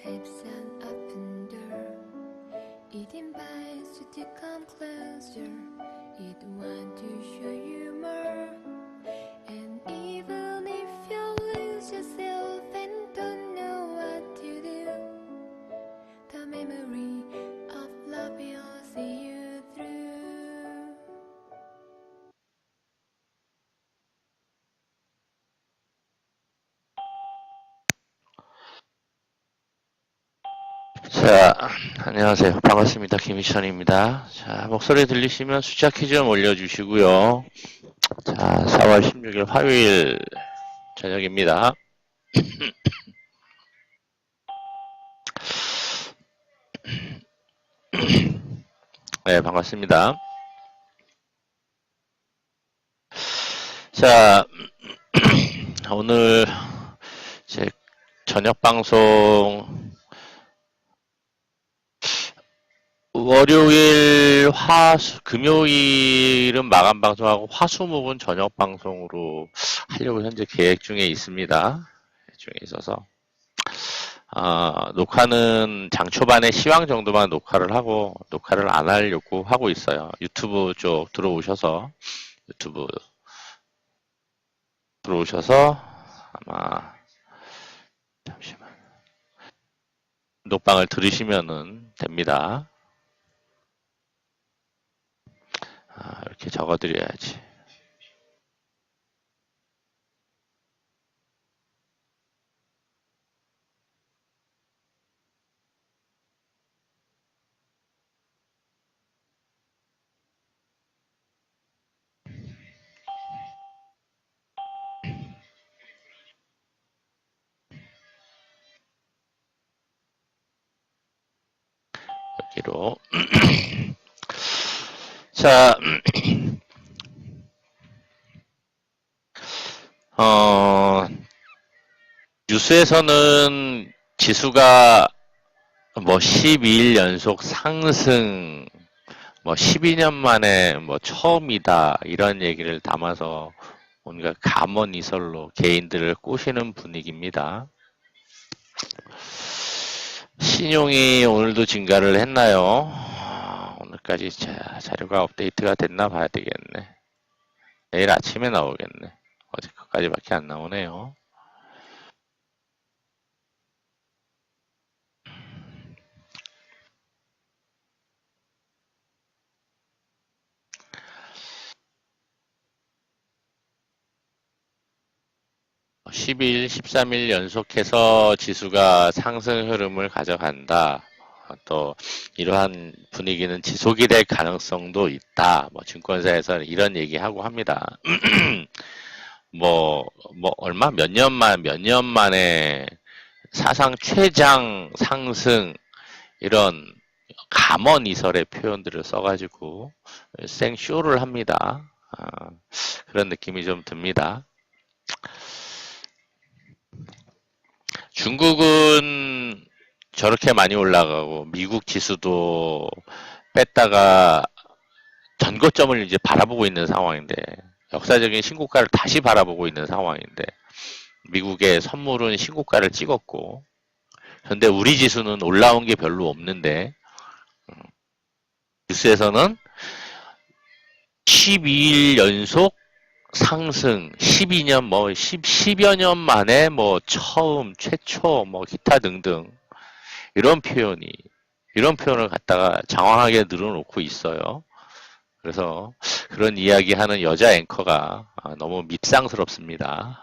tapes an open door. It invites you to come closer. It wants to show you more. And even if you lose yourself and don't know what to do, the memory of love will see you through. 자, 안녕하세요. 반갑습니다. 김희천입니다. 자, 목소리 들리시면 숫자 키 좀 올려주시고요. 자, 4월 16일 화요일 저녁입니다. 네, 반갑습니다. 자, 오늘 제 저녁 방송 월요일, 금요일은 마감 방송하고 화수목은 저녁 방송으로 하려고 현재 계획 중에 있습니다. 계획 중에 있어서 녹화는 장 초반에 시황 정도만 녹화를 하고 녹화를 안 하려고 하고 있어요. 유튜브 쪽 들어오셔서 아마 잠시만 녹방을 들으시면은 됩니다. 이렇게 적어드려야지. 여기로 자, 뉴스에서는 지수가 뭐 12일 연속 상승, 뭐 12년 만에 뭐 처음이다 이런 얘기를 담아서 뭔가 감언이설로 개인들을 꼬시는 분위기입니다. 신용이 오늘도 증가를 했나요? 오늘까지 자료가 업데이트가 됐나 봐야 되겠네. 내일 아침에 나오겠네. 어제 거까지밖에 안 나오네요. 어, 10일, 13일 연속해서 지수가 상승 흐름을 가져간다. 또 이러한 분위기는 지속이 될 가능성도 있다. 뭐 증권사에서는 이런 얘기하고 합니다. 얼마 몇 년 만에 사상 최장 상승 이런 감언이설의 표현들을 써가지고 생쇼를 합니다. 그런 느낌이 좀 듭니다. 중국은 저렇게 많이 올라가고 미국 지수도 뺐다가 전고점을 이제 바라보고 있는 상황인데 역사적인 신고가를 다시 바라보고 있는 상황인데 미국의 선물은 신고가를 찍었고 그런데 우리 지수는 올라온 게 별로 없는데 뉴스에서는 12일 연속 상승 12년 10여 년 만에 처음 최초 기타 등등 이런 표현을 갖다가 장황하게 늘어놓고 있어요. 그래서 그런 이야기하는 여자 앵커가 너무 밉상스럽습니다.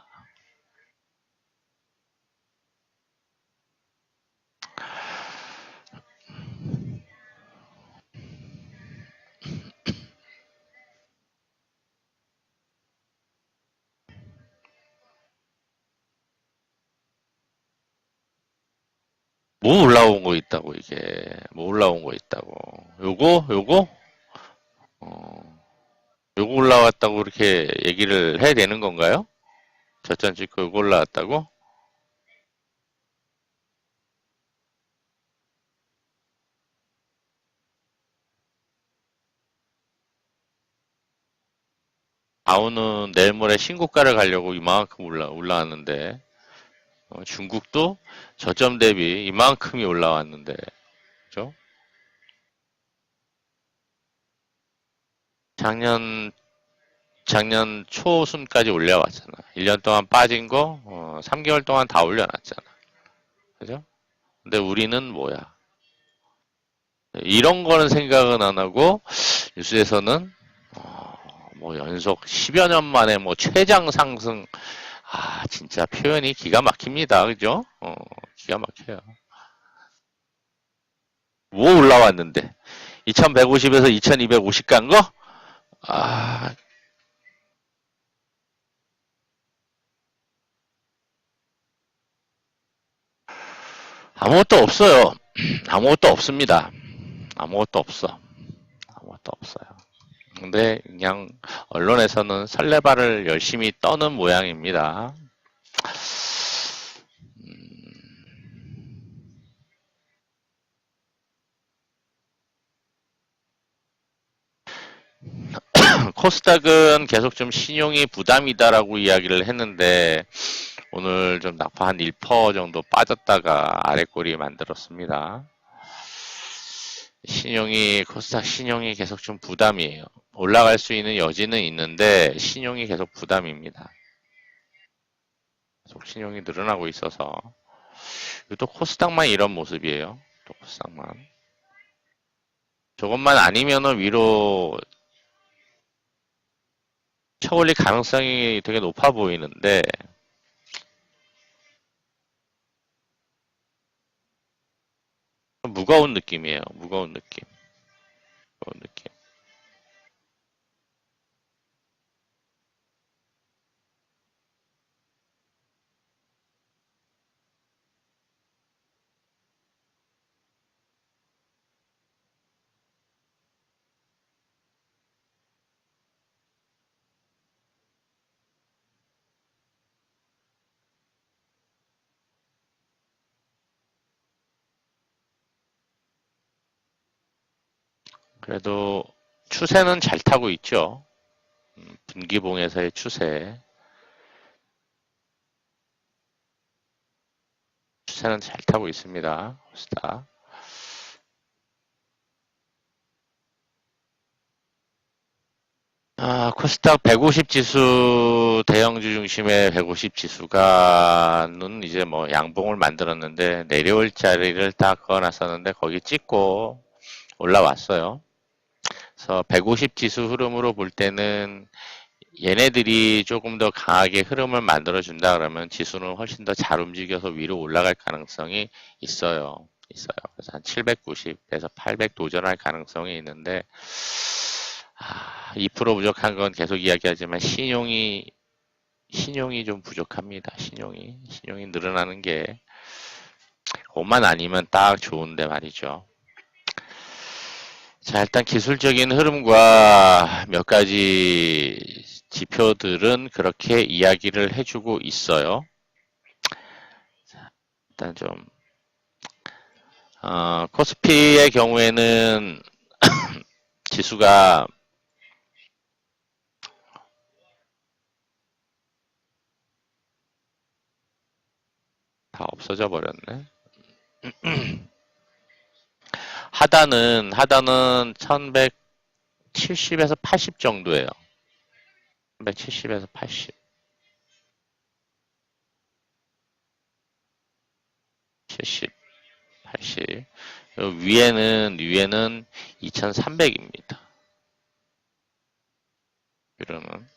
뭐 올라온 거 있다고 이게 뭐 올라온 거 있다고 요거 요거 올라왔다고 이렇게 얘기를 해야 되는 건가요? 저점 찍고 요거 올라왔다고? 다우는 내일 모레 신고가를 가려고 이만큼 올라왔는데 중국도 저점 대비 이만큼이 올라왔는데, 그죠? 작년, 작년 초순까지 올려왔잖아. 1년 동안 빠진 거, 3개월 동안 다 올려놨잖아. 그죠? 근데 우리는 뭐야? 이런 거는 생각은 안 하고, 뉴스에서는, 뭐 연속 10여 년 만에 뭐 최장 상승, 진짜 표현이 기가 막힙니다. 그죠? 기가 막혀요. 뭐 올라왔는데? 2150에서 2250 간 거? 아, 아무것도 없어요. 아무것도 없습니다. 아무것도 없어. 아무것도 없어요. 근데 그냥 언론에서는 설레발을 열심히 떠는 모양입니다. 코스닥은 계속 좀 신용이 부담이다라고 이야기를 했는데 오늘 좀 낙파 한 1% 정도 빠졌다가 아래꼬리 만들었습니다. 코스닥 신용이 계속 좀 부담이에요. 올라갈 수 있는 여지는 있는데 신용이 계속 부담입니다. 계속 신용이 늘어나고 있어서 또 코스닥만 이런 모습이에요. 또 코스닥만. 저것만 아니면은 위로 쳐올릴 가능성이 되게 높아 보이는데 무거운 느낌이에요. 무거운 느낌. 무거운 느낌. 그래도 추세는 잘 타고 있죠. 분기봉에서의 추세는 잘 타고 있습니다. 코스닥. 코스닥 150 지수 대형주 중심의 150 지수가는 이제 뭐 양봉을 만들었는데 내려올 자리를 딱 그어놨었는데 거기 찍고 올라왔어요. 그래서 150 지수 흐름으로 볼 때는 얘네들이 조금 더 강하게 흐름을 만들어준다 그러면 지수는 훨씬 더 잘 움직여서 위로 올라갈 가능성이 있어요. 그래서 한 790에서 800 도전할 가능성이 있는데 2% 부족한 건 계속 이야기하지만 신용이 좀 부족합니다. 신용이 늘어나는 게 그것만 아니면 딱 좋은데 말이죠. 자, 일단 기술적인 흐름과 몇 가지 지표들은 그렇게 이야기를 해주고 있어요. 자, 일단 좀 코스피의 경우에는 지수가 다 없어져 버렸네. 하단은 1170에서 80 정도예요. 1170에서 80. 70, 80. 위에는 2300입니다. 위로는.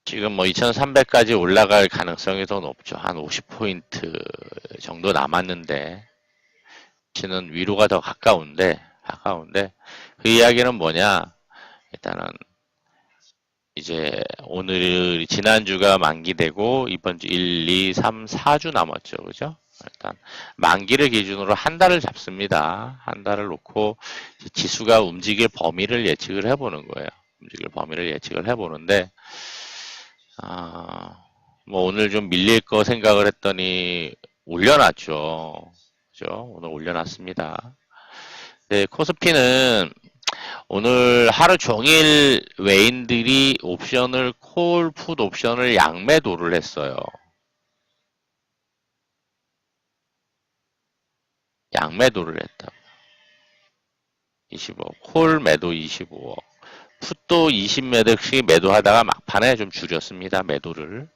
지금 뭐 2300까지 올라갈 가능성이 더 높죠. 한 50포인트 정도 남았는데, 지는 위로가 더 가까운데, 그 이야기는 뭐냐? 일단은, 이제 오늘, 지난주가 만기되고, 이번 주 1, 2, 3, 4주 남았죠. 그죠? 일단, 만기를 기준으로 한 달을 잡습니다. 한 달을 놓고, 지수가 움직일 범위를 예측을 해보는 거예요. 해보는데, 뭐 오늘 좀 밀릴 거 생각을 했더니 올려놨죠. 그죠? 오늘 올려놨습니다. 네, 코스피는 오늘 하루 종일 외인들이 옵션을 콜, 풋 옵션을 양매도를 했어요. 양매도를 했다. 25. 콜 매도 25억. 풋도 20매덕씩 매도하다가 막판에 좀 줄였습니다. 매도를.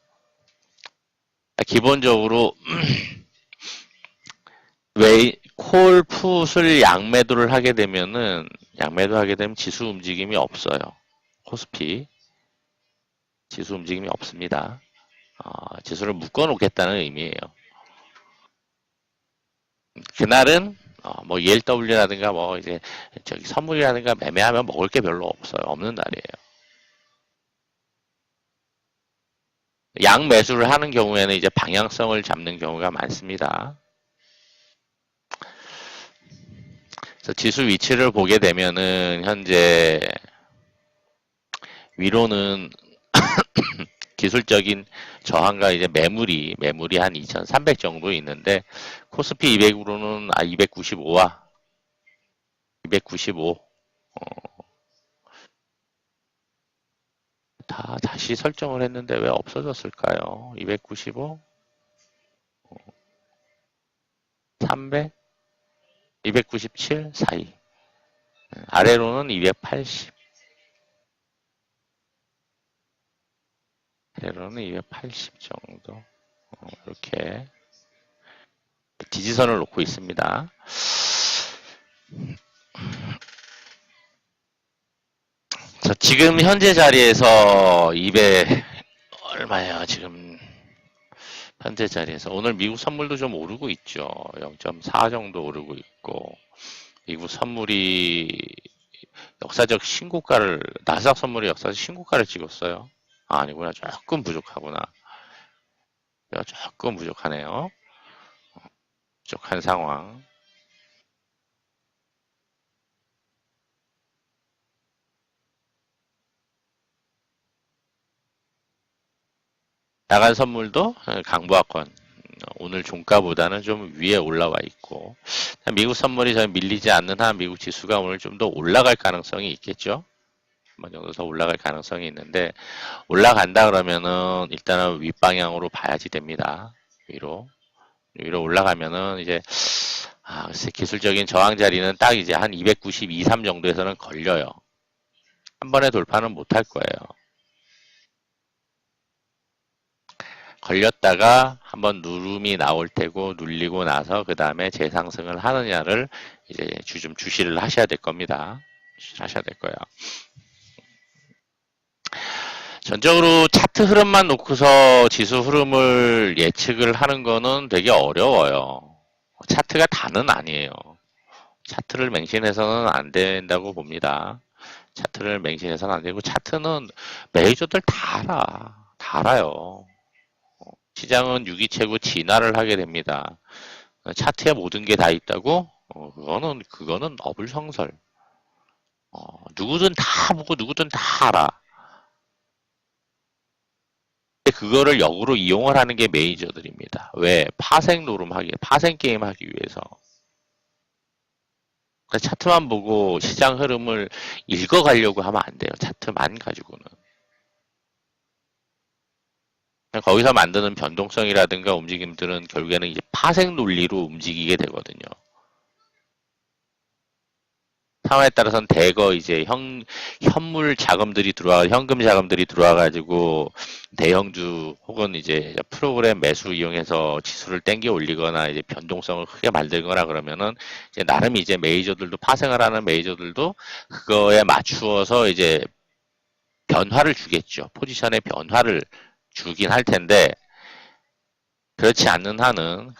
기본적으로 콜 풋을 양매도를 하게 되면은 양매도하게 되면 지수 움직임이 없어요. 코스피 지수 움직임이 없습니다. 지수를 묶어놓겠다는 의미예요. 그날은 뭐 ELW라든가 뭐 이제 저기 선물이라든가 매매하면 먹을 게 별로 없어요. 없는 날이에요. 양 매수를 하는 경우에는 이제 방향성을 잡는 경우가 많습니다. 그래서 지수 위치를 보게 되면은 현재 위로는 기술적인 저항과 이제 매물이 한 2,300 정도 있는데 코스피 200으로는 295와 295 다시 설정을 했는데 왜 없어졌을까요? 295 300 297 사이 아래로는 280 아래로는 280 정도 이렇게 지지선을 놓고 있습니다. 자, 지금 현재 자리에서 200 얼마야 지금 현재 자리에서 오늘 미국 선물도 좀 오르고 있죠. 0.4 정도 오르고 있고 미국 선물이 역사적 신고가를 나스닥 선물이 역사적 신고가를 찍었어요. 아니구나. 조금 부족하구나. 조금 부족하네요. 부족한 상황. 야간 선물도 강보합권 오늘 종가보다는 좀 위에 올라와 있고 미국 선물이 잘 밀리지 않는 한 미국 지수가 오늘 좀 더 올라갈 가능성이 있겠죠. 한 번 정도 더 올라갈 가능성이 있는데 올라간다 그러면은 일단은 윗방향으로 봐야지 됩니다. 위로 올라가면은 이제 글쎄 기술적인 저항 자리는 딱 이제 한 292, 3 정도에서는 걸려요. 한 번에 돌파는 못할 거예요. 걸렸다가 한번 누름이 나올 테고 눌리고 나서 그 다음에 재상승을 하느냐를 이제 좀 주시를 하셔야 될 겁니다. 주시를 하셔야 될 거예요. 전적으로 차트 흐름만 놓고서 지수 흐름을 예측을 하는 거는 되게 어려워요. 차트가 다는 아니에요. 차트를 맹신해서는 안 된다고 봅니다. 차트를 맹신해서는 안 되고 차트는 메이저들 다 알아. 다 알아요. 시장은 유기체고 진화를 하게 됩니다. 차트에 모든 게 다 있다고? 그거는 어불성설. 누구든 다 보고 누구든 다 알아. 그거를 역으로 이용을 하는 게 메이저들입니다. 왜? 파생 노름하기, 파생 게임 하기 위해서. 그러니까 차트만 보고 시장 흐름을 읽어가려고 하면 안 돼요. 차트만 가지고는. 거기서 만드는 변동성이라든가 움직임들은 결국에는 이제 파생 논리로 움직이게 되거든요. 상황에 따라서는 대거 이제 현물 자금들이 현금 자금들이 들어와가지고 대형주 혹은 이제 프로그램 매수 이용해서 지수를 땡겨 올리거나 이제 변동성을 크게 만들거나 그러면은 이제 나름 이제 메이저들도 파생을 하는 메이저들도 그거에 맞추어서 이제 변화를 주겠죠. 포지션의 변화를 주긴 할 텐데 그렇지 않는 한은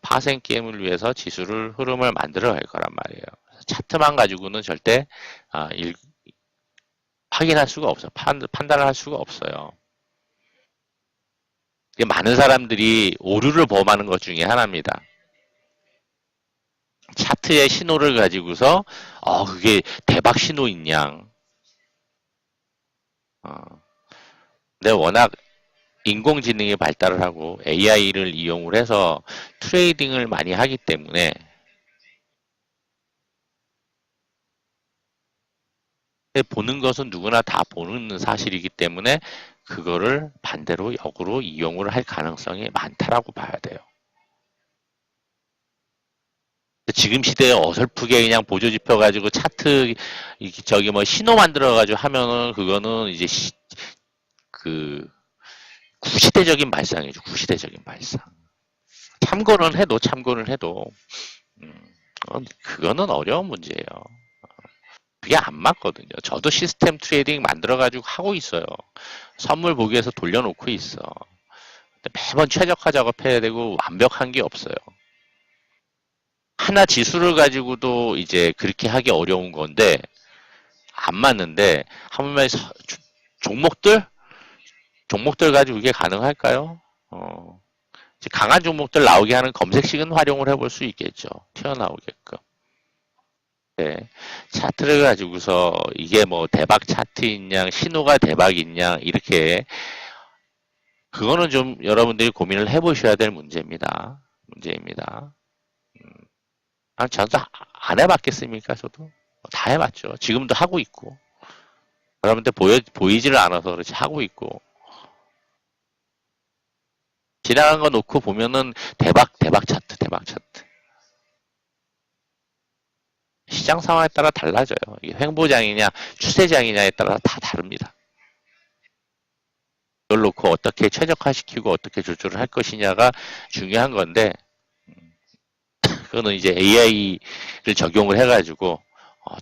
파생 게임을 위해서 지수를 흐름을 만들어 갈 거란 말이에요. 차트만 가지고는 절대 확인할 수가 없어요. 판단을 할 수가 없어요. 많은 사람들이 오류를 범하는 것 중에 하나입니다. 차트의 신호를 가지고서 그게 대박 신호인 양. 근데 워낙 인공지능이 발달을 하고 AI를 이용을 해서 트레이딩을 많이 하기 때문에 보는 것은 누구나 다 보는 사실이기 때문에 그거를 반대로 역으로 이용을 할 가능성이 많다라고 봐야 돼요. 지금 시대에 어설프게 그냥 보조지표 가지고 차트 저기 뭐 신호 만들어 가지고 하면은 그거는 이제 그 구시대적인 발상이죠. 구시대적인 발상. 참고는 해도 음, 그거는 어려운 문제예요. 그게 안 맞거든요. 저도 시스템 트레이딩 만들어 가지고 하고 있어요. 선물 보기에서 돌려놓고 있어. 매번 최적화 작업해야 되고 완벽한 게 없어요. 하나 지수를 가지고도 이제 그렇게 하기 어려운 건데 안 맞는데 한번에 종목들 가지고 이게 가능할까요? 강한 종목들 나오게 하는 검색식은 활용을 해볼 수 있겠죠. 튀어나오게끔. 네. 차트를 가지고서 이게 뭐 대박 차트인 양, 신호가 대박인 양 이렇게 그거는 좀 여러분들이 고민을 해보셔야 될 문제입니다. 저도 안 해봤겠습니까? 저도 다 해봤죠. 지금도 하고 있고 여러분들 보이지를 않아서 그렇지 하고 있고 지나간 거 놓고 보면은 대박 차트. 시장 상황에 따라 달라져요. 이게 횡보장이냐 추세장이냐에 따라 다 다릅니다. 그걸 놓고 어떻게 최적화시키고 어떻게 조절을 할 것이냐가 중요한 건데 그거는 이제 AI를 적용을 해가지고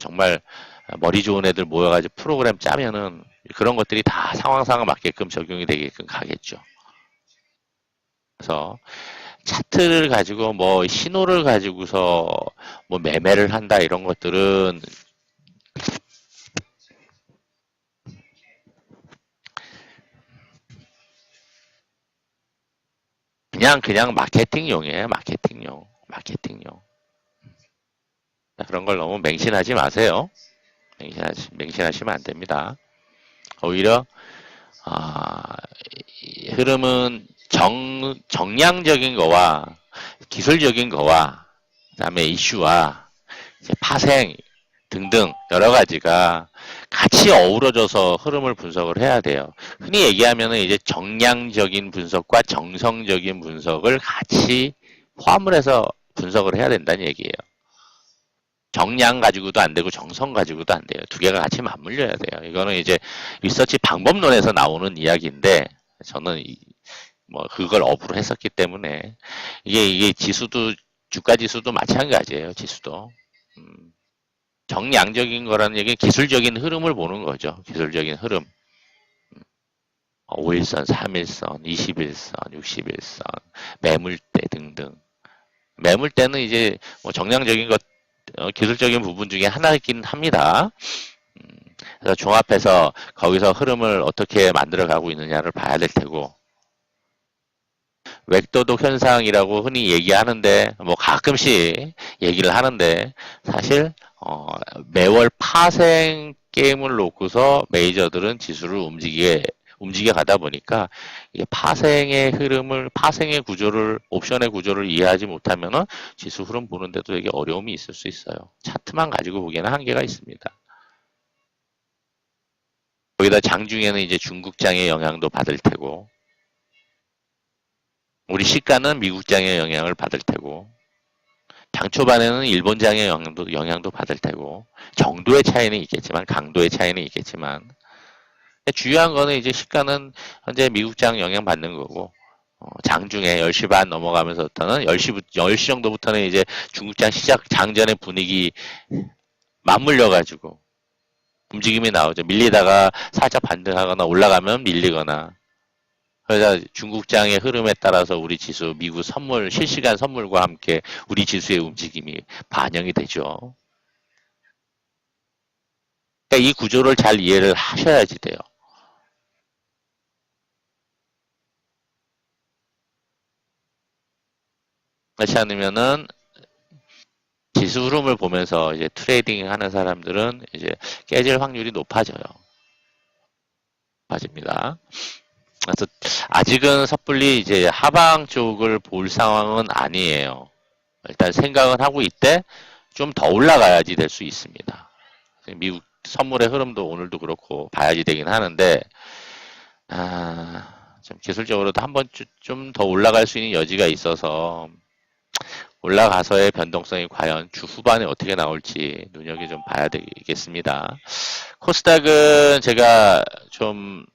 정말 머리 좋은 애들 모여가지고 프로그램 짜면은 그런 것들이 다 상황 맞게끔 적용이 되게끔 가겠죠. 그래서 차트를 가지고 뭐 신호를 가지고서 뭐 매매를 한다 이런 것들은 그냥 마케팅용이에요. 마케팅용. 그런 걸 너무 맹신하지 마세요. 맹신하시면 안 됩니다. 오히려 흐름은 정량적인 거와 기술적인 거와 그다음에 이슈와 파생 등등 여러 가지가 같이 어우러져서 흐름을 분석을 해야 돼요. 흔히 얘기하면은 이제 정량적인 분석과 정성적인 분석을 같이 포함을 해서 분석을 해야 된다는 얘기예요. 정량 가지고도 안 되고 정성 가지고도 안 돼요. 두 개가 같이 맞물려야 돼요. 이거는 이제 리서치 방법론에서 나오는 이야기인데 저는 뭐 그걸 업으로 했었기 때문에 이게 지수도 주가 지수도 마찬가지예요. 지수도 정량적인 거라는 얘기는 기술적인 흐름을 보는 거죠. 기술적인 흐름. 5일선, 3일선, 21선, 61선, 매물대 등등. 매물대는 이제 뭐 정량적인 것 기술적인 부분 중에 하나이긴 합니다. 그래서 종합해서 거기서 흐름을 어떻게 만들어 가고 있느냐를 봐야 될 테고 웩도독 현상이라고 흔히 얘기하는데 뭐 가끔씩 얘기를 하는데 사실 매월 파생 게임을 놓고서 메이저들은 지수를 움직여 가다 보니까 이게 파생의 흐름을 파생의 구조를 옵션의 구조를 이해하지 못하면은 지수 흐름 보는데도 되게 어려움이 있을 수 있어요. 차트만 가지고 보기에는 한계가 있습니다. 거기다 장중에는 이제 중국장의 영향도 받을 테고 우리 시가는 미국장의 영향을 받을 테고 장 초반에는 일본장의 영향도 받을 테고 정도의 차이는 있겠지만 강도의 차이는 있겠지만 중요한 거는 이제 시가는 현재 미국장 영향 받는 거고 장중에 10시 반 넘어가면서부터는 10시 정도부터는 이제 중국장 시작 장전의 분위기 맞물려 가지고 움직임이 나오죠. 밀리다가 살짝 반등하거나 올라가면 밀리거나 그래서 중국장의 흐름에 따라서 우리 지수 미국 선물 실시간 선물과 함께 우리 지수의 움직임이 반영이 되죠. 그러니까 이 구조를 잘 이해를 하셔야지 돼요. 그렇지 않으면은 지수 흐름을 보면서 이제 트레이딩 하는 사람들은 이제 깨질 확률이 높아져요. 높아집니다. 그래서 아직은 섣불리 이제 하방 쪽을 볼 상황은 아니에요. 일단 생각은 하고 있대 좀 더 올라가야지 될 수 있습니다. 미국 선물의 흐름도 오늘도 그렇고 봐야지 되긴 하는데, 좀 기술적으로도 한번 좀 더 올라갈 수 있는 여지가 있어서 올라가서의 변동성이 과연 주 후반에 어떻게 나올지 눈여겨 좀 봐야 되겠습니다. 코스닥은 제가 좀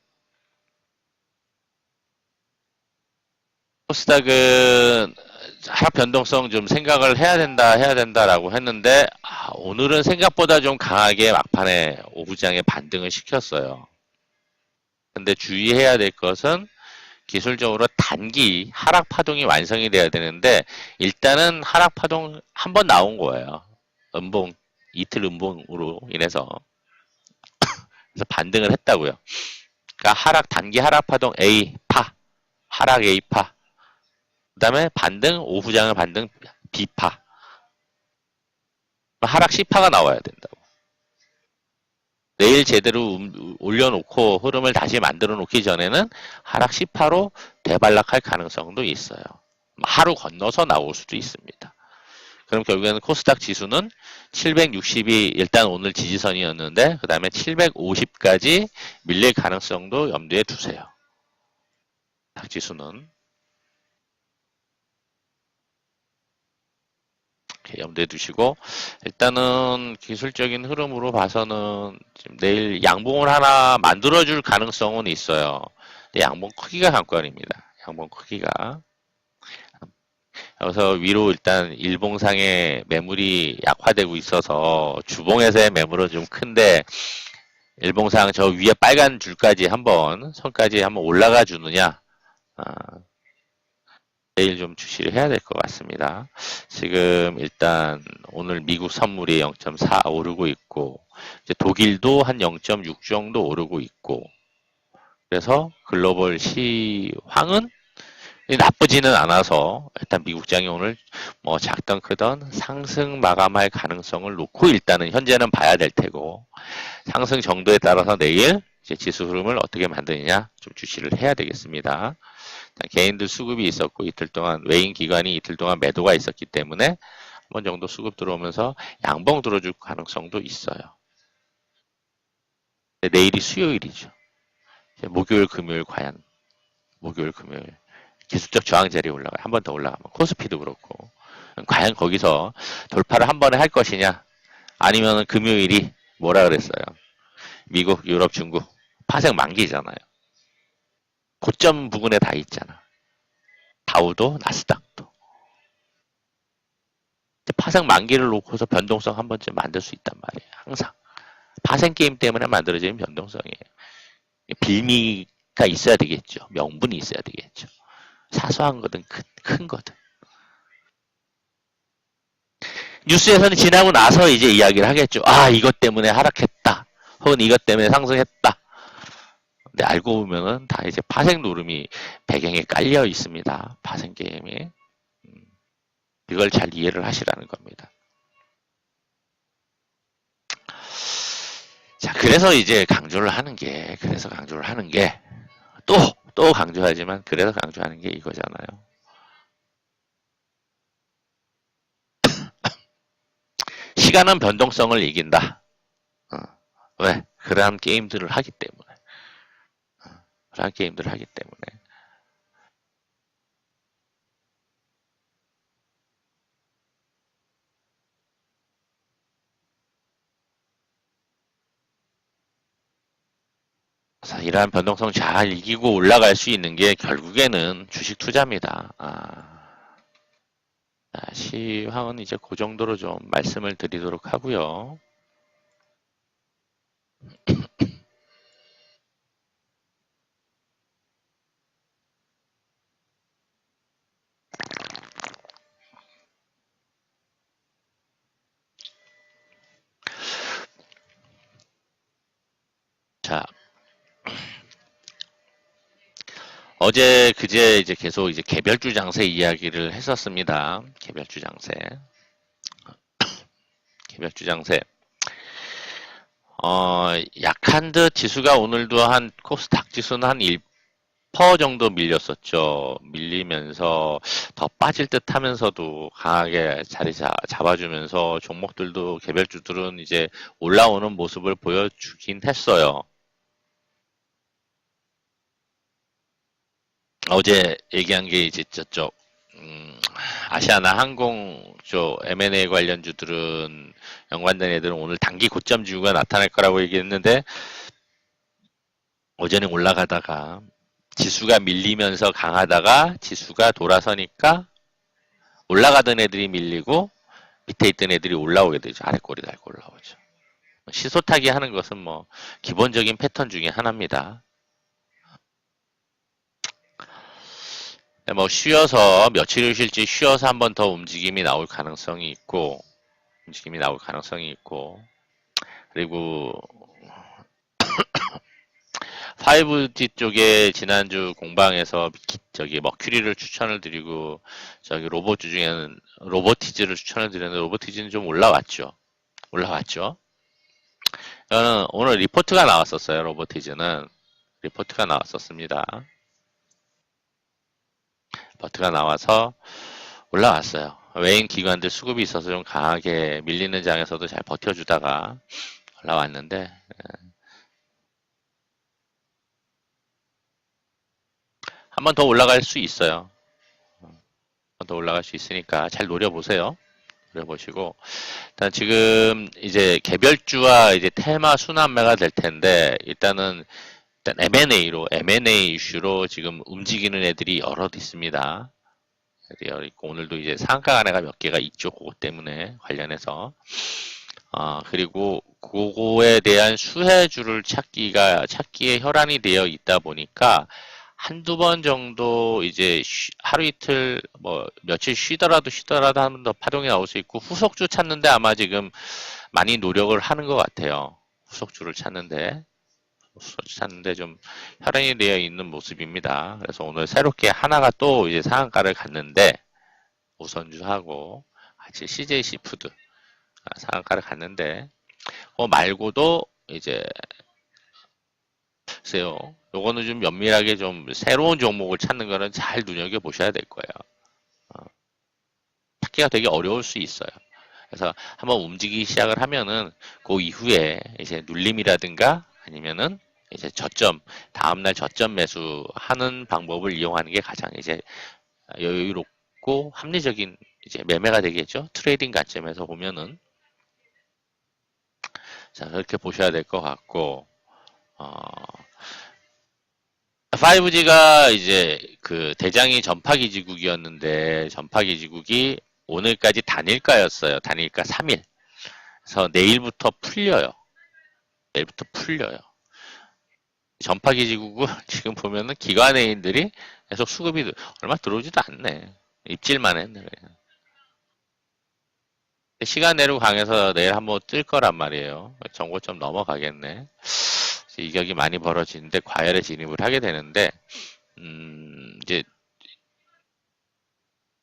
코스닥은 하락 변동성 좀 생각을 해야 된다라고 했는데, 오늘은 생각보다 좀 강하게 막판에 오후장에 반등을 시켰어요. 근데 주의해야 될 것은 기술적으로 단기 하락 파동이 완성이 돼야 되는데, 일단은 하락 파동 한 번 나온 거예요. 음봉, 이틀 음봉으로 인해서. 그래서 반등을 했다고요. 그러니까 단기 하락 파동 A파, 하락 A파. 그 다음에 반등, 오후장을 반등 B파. 하락 C파가 나와야 된다고. 내일 제대로 올려놓고 흐름을 다시 만들어 놓기 전에는 하락 C파로 대반락할 가능성도 있어요. 하루 건너서 나올 수도 있습니다. 그럼 결국에는 코스닥 지수는 760이 일단 오늘 지지선이었는데, 그 다음에 750까지 밀릴 가능성도 염두에 두세요. 닥 지수는. 염두에 두시고, 일단은 기술적인 흐름으로 봐서는 지금 내일 양봉을 하나 만들어줄 가능성은 있어요. 근데 양봉 크기가 관건입니다. 양봉 크기가. 여기서 위로 일단 일봉상의 매물이 약화되고 있어서 주봉에서의 매물은 좀 큰데, 일봉상 저 위에 빨간 줄까지 선까지 한번 올라가 주느냐, 내일 좀 주시를 해야 될 것 같습니다. 지금 일단 오늘 미국 선물이 0.4 오르고 있고, 이제 독일도 한 0.6 정도 오르고 있고, 그래서 글로벌 시황은 나쁘지는 않아서 일단 미국장이 오늘 뭐 작던 크던 상승 마감할 가능성을 놓고 일단은 현재는 봐야 될 테고, 상승 정도에 따라서 내일 이제 지수 흐름을 어떻게 만드느냐 좀 주시를 해야 되겠습니다. 개인들 수급이 있었고, 이틀 동안 외인 기관이 이틀 동안 매도가 있었기 때문에 한 번 정도 수급 들어오면서 양봉 들어줄 가능성도 있어요. 내일이 수요일이죠. 목요일 금요일 과연 목요일 금요일 기술적 저항 자리에 올라가요. 한 번 더 올라가면 코스피도 그렇고, 과연 거기서 돌파를 한 번에 할 것이냐, 아니면 금요일이 뭐라 그랬어요? 미국, 유럽, 중국 파생 만기잖아요. 고점 부근에 다 있잖아. 다우도 나스닥도. 파생 만기를 놓고서 변동성 한 번쯤 만들 수 있단 말이에요. 항상. 파생 게임 때문에 만들어지는 변동성이에요. 빌미가 있어야 되겠죠. 명분이 있어야 되겠죠. 사소한 거든 큰 거든. 뉴스에서는 지나고 나서 이제 이야기를 하겠죠. 이것 때문에 하락했다. 혹은 이것 때문에 상승했다. 근데 알고 보면은 다 이제 파생 노름이 배경에 깔려 있습니다. 파생 게임이. 이걸 잘 이해를 하시라는 겁니다. 자, 그래서 이제 강조를 하는 게, 또 강조하지만, 그래서 강조하는 게 이거잖아요. 시간은 변동성을 이긴다. 왜? 그러한 게임들을 하기 때문에. 그래서 이러한 변동성 잘 이기고 올라갈 수 있는 게 결국에는 주식 투자입니다. 시황은 이제 그 정도로 좀 말씀을 드리도록 하고요. 자, 어제 그제 이제 계속 이제 개별주 장세 이야기를 했었습니다. 개별주 장세. 약한 듯 지수가 오늘도 코스닥 지수는 한 정도 밀렸었죠. 밀리면서 더 빠질 듯 하면서도 강하게 잡아주면서 종목들도 개별주들은 이제 올라오는 모습을 보여주긴 했어요. 어제 얘기한 게 이제 저쪽 아시아나 항공 쪽 M&A 관련주들은 연관된 애들은 오늘 단기 고점 지수가 나타날 거라고 얘기했는데 어제는 올라가다가 지수가 밀리면서 강하다가 지수가 돌아서니까 올라가던 애들이 밀리고 밑에 있던 애들이 올라오게 되죠. 아래 꼬리 달고 올라오죠. 시소 타기 하는 것은 뭐 기본적인 패턴 중에 하나입니다. 뭐 쉬어서 며칠을 쉴지 쉬어서 한 번 더 움직임이 나올 가능성이 있고 그리고 5G 쪽에 지난주 공방에서 저기 머큐리를 추천을 드리고 저기 로봇주 중에는 로보티즈를 추천을 드렸는데 로보티즈는 좀 올라왔죠. 저는 오늘 리포트가 나왔었어요. 로보티즈는 리포트가 나왔었습니다. 리포트가 나와서 올라왔어요. 외인 기관들 수급이 있어서 좀 강하게 밀리는 장에서도 잘 버텨주다가 올라왔는데 한 번 더 올라갈 수 있어요. 한 번 더 올라갈 수 있으니까 잘 노려보세요. 노려보시고 일단 지금 이제 개별주와 이제 테마 순환매가 될 텐데 일단 M&A 이슈로 지금 움직이는 애들이 여럿 있습니다. 애들이 있고 오늘도 이제 상가 간에가 몇 개가 있죠. 그것 때문에 관련해서 그리고 그거에 대한 수혜주를 찾기에 혈안이 되어 있다 보니까 한두 번 정도 이제 하루 이틀 뭐 며칠 쉬더라도 한 번 더 파동이 나올 수 있고 후속주 찾는데 아마 지금 많이 노력을 하는 것 같아요. 후속주를 찾는데 좀 혈안이 되어 있는 모습입니다. 그래서 오늘 새롭게 하나가 또 이제 상한가를 갔는데 우선주하고 같이 CJ 시푸드 상한가를 갔는데 그거 말고도 이제 글쎄요. 요거는 좀 면밀하게 좀 새로운 종목을 찾는 거는 잘 눈여겨 보셔야 될 거예요. 찾기가 되게 어려울 수 있어요. 그래서 한번 움직이기 시작을 하면은 그 이후에 이제 눌림이라든가 아니면은 이제 다음날 저점 매수하는 방법을 이용하는 게 가장 이제 여유롭고 합리적인 이제 매매가 되겠죠. 트레이딩 관점에서 보면은. 자, 그렇게 보셔야 될 것 같고, 5G가 이제 그 대장이 전파기지국이었는데 전파기지국이 오늘까지 단일가였어요. 단일가 3일. 그래서 내일부터 풀려요. 전파기지국은 지금 보면은 기관회인들이 계속 수급이 얼마 들어오지도 않네. 입질만 했네. 그냥. 시간 내로 강해서 내일 한번 뜰 거란 말이에요. 정고점 넘어가겠네. 이격이 많이 벌어지는데 과열에 진입을 하게 되는데 이제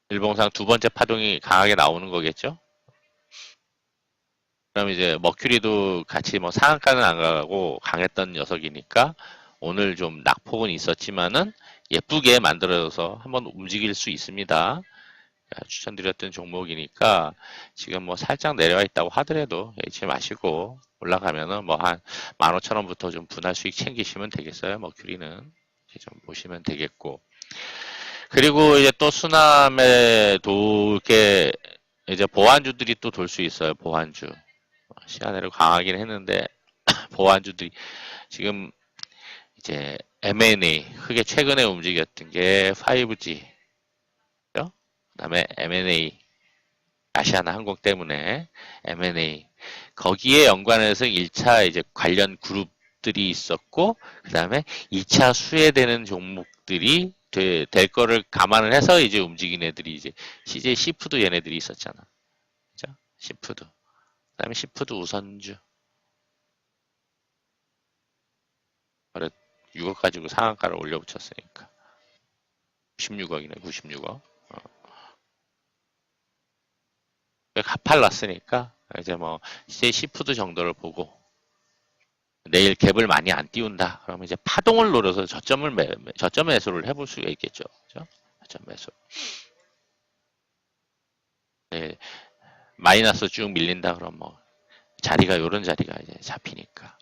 일봉상 두 번째 파동이 강하게 나오는 거겠죠? 그럼 이제 머큐리도 같이 뭐 상한가는 안 가고 강했던 녀석이니까 오늘 좀 낙폭은 있었지만은 예쁘게 만들어서 한번 움직일 수 있습니다. 추천드렸던 종목이니까 지금 뭐 살짝 내려와 있다고 하더라도 잊지 마시고 올라가면은 뭐 한 15,000원부터 좀 분할 수익 챙기시면 되겠어요. 머큐리는 이렇게 좀 보시면 되겠고 그리고 이제 또 수남에 돌게 이제 보완주들이 또 돌 수 있어요. 보완주 시간으로 강하긴 했는데 보완주들이 지금 이제 M&A 크게 최근에 움직였던 게 5G 그다음에 M&A 아시아나 항공 때문에 M&A 거기에 연관해서 1차 이제 관련 그룹들이 있었고 그다음에 2차 수혜되는 종목들이 될 거를 감안을 해서 이제 움직인 애들이 이제 CJ 시푸드 얘네들이 있었잖아. 그죠? 시푸드. 그다음에 시푸드 우선주. 그래 6억 가지고 상한가를 올려붙였으니까 96억이네 96억. 가팔 났으니까 이제 뭐 CJ 시푸드 정도를 보고 내일 갭을 많이 안 띄운다. 그러면 이제 파동을 노려서 저점 매수를 해볼 수가 있겠죠. 그죠? 저점 매수. 네, 마이너스 쭉 밀린다. 그럼 뭐 자리가 요런 자리가 이제 잡히니까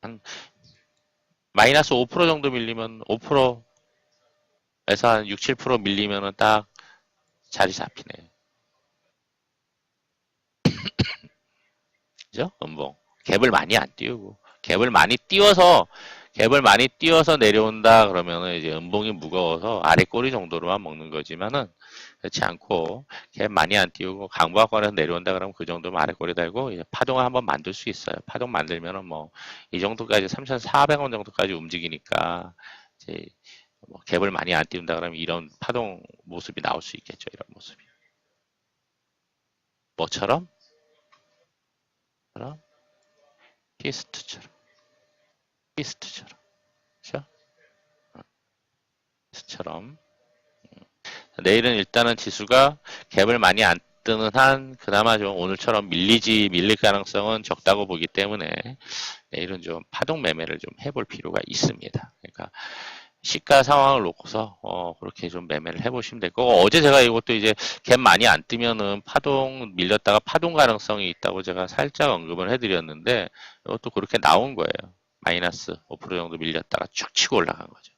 한 마이너스 5% 정도 밀리면 5%에서 한 6, 7% 밀리면은 딱 자리 잡히네. 그죠? 음봉. 갭을 많이 안 띄우고 갭을 많이 띄워서 내려온다 그러면은 이제 음봉이 무거워서 아래 꼬리 정도로만 먹는 거지만은 그렇지 않고 갭 많이 안 띄우고 강보합권에서 내려온다 그러면 그 정도면 아래 꼬리 달고 이제 파동을 한번 만들 수 있어요. 파동 만들면은 뭐 이 정도까지 3,400원 정도까지 움직이니까 이제 뭐 갭을 많이 안 띄운다 그러면 이런 파동 모습이 나올 수 있겠죠. 이런 모습이. 뭐처럼? 그럼 히스트처럼. 히스트처럼. 그죠? 히스트처럼. 내일은 일단은 지수가 갭을 많이 안 뜨는 한 그나마 좀 오늘처럼 밀릴 가능성은 적다고 보기 때문에 내일은 좀 파동 매매를 좀 해볼 필요가 있습니다. 그러니까 시가 상황을 놓고서 그렇게 좀 매매를 해보시면 될 거고 어제 제가 이것도 이제 갭 많이 안 뜨면은 파동 밀렸다가 파동 가능성이 있다고 제가 살짝 언급을 해드렸는데 이것도 그렇게 나온 거예요. 마이너스 5% 정도 밀렸다가 쭉 치고 올라간 거죠.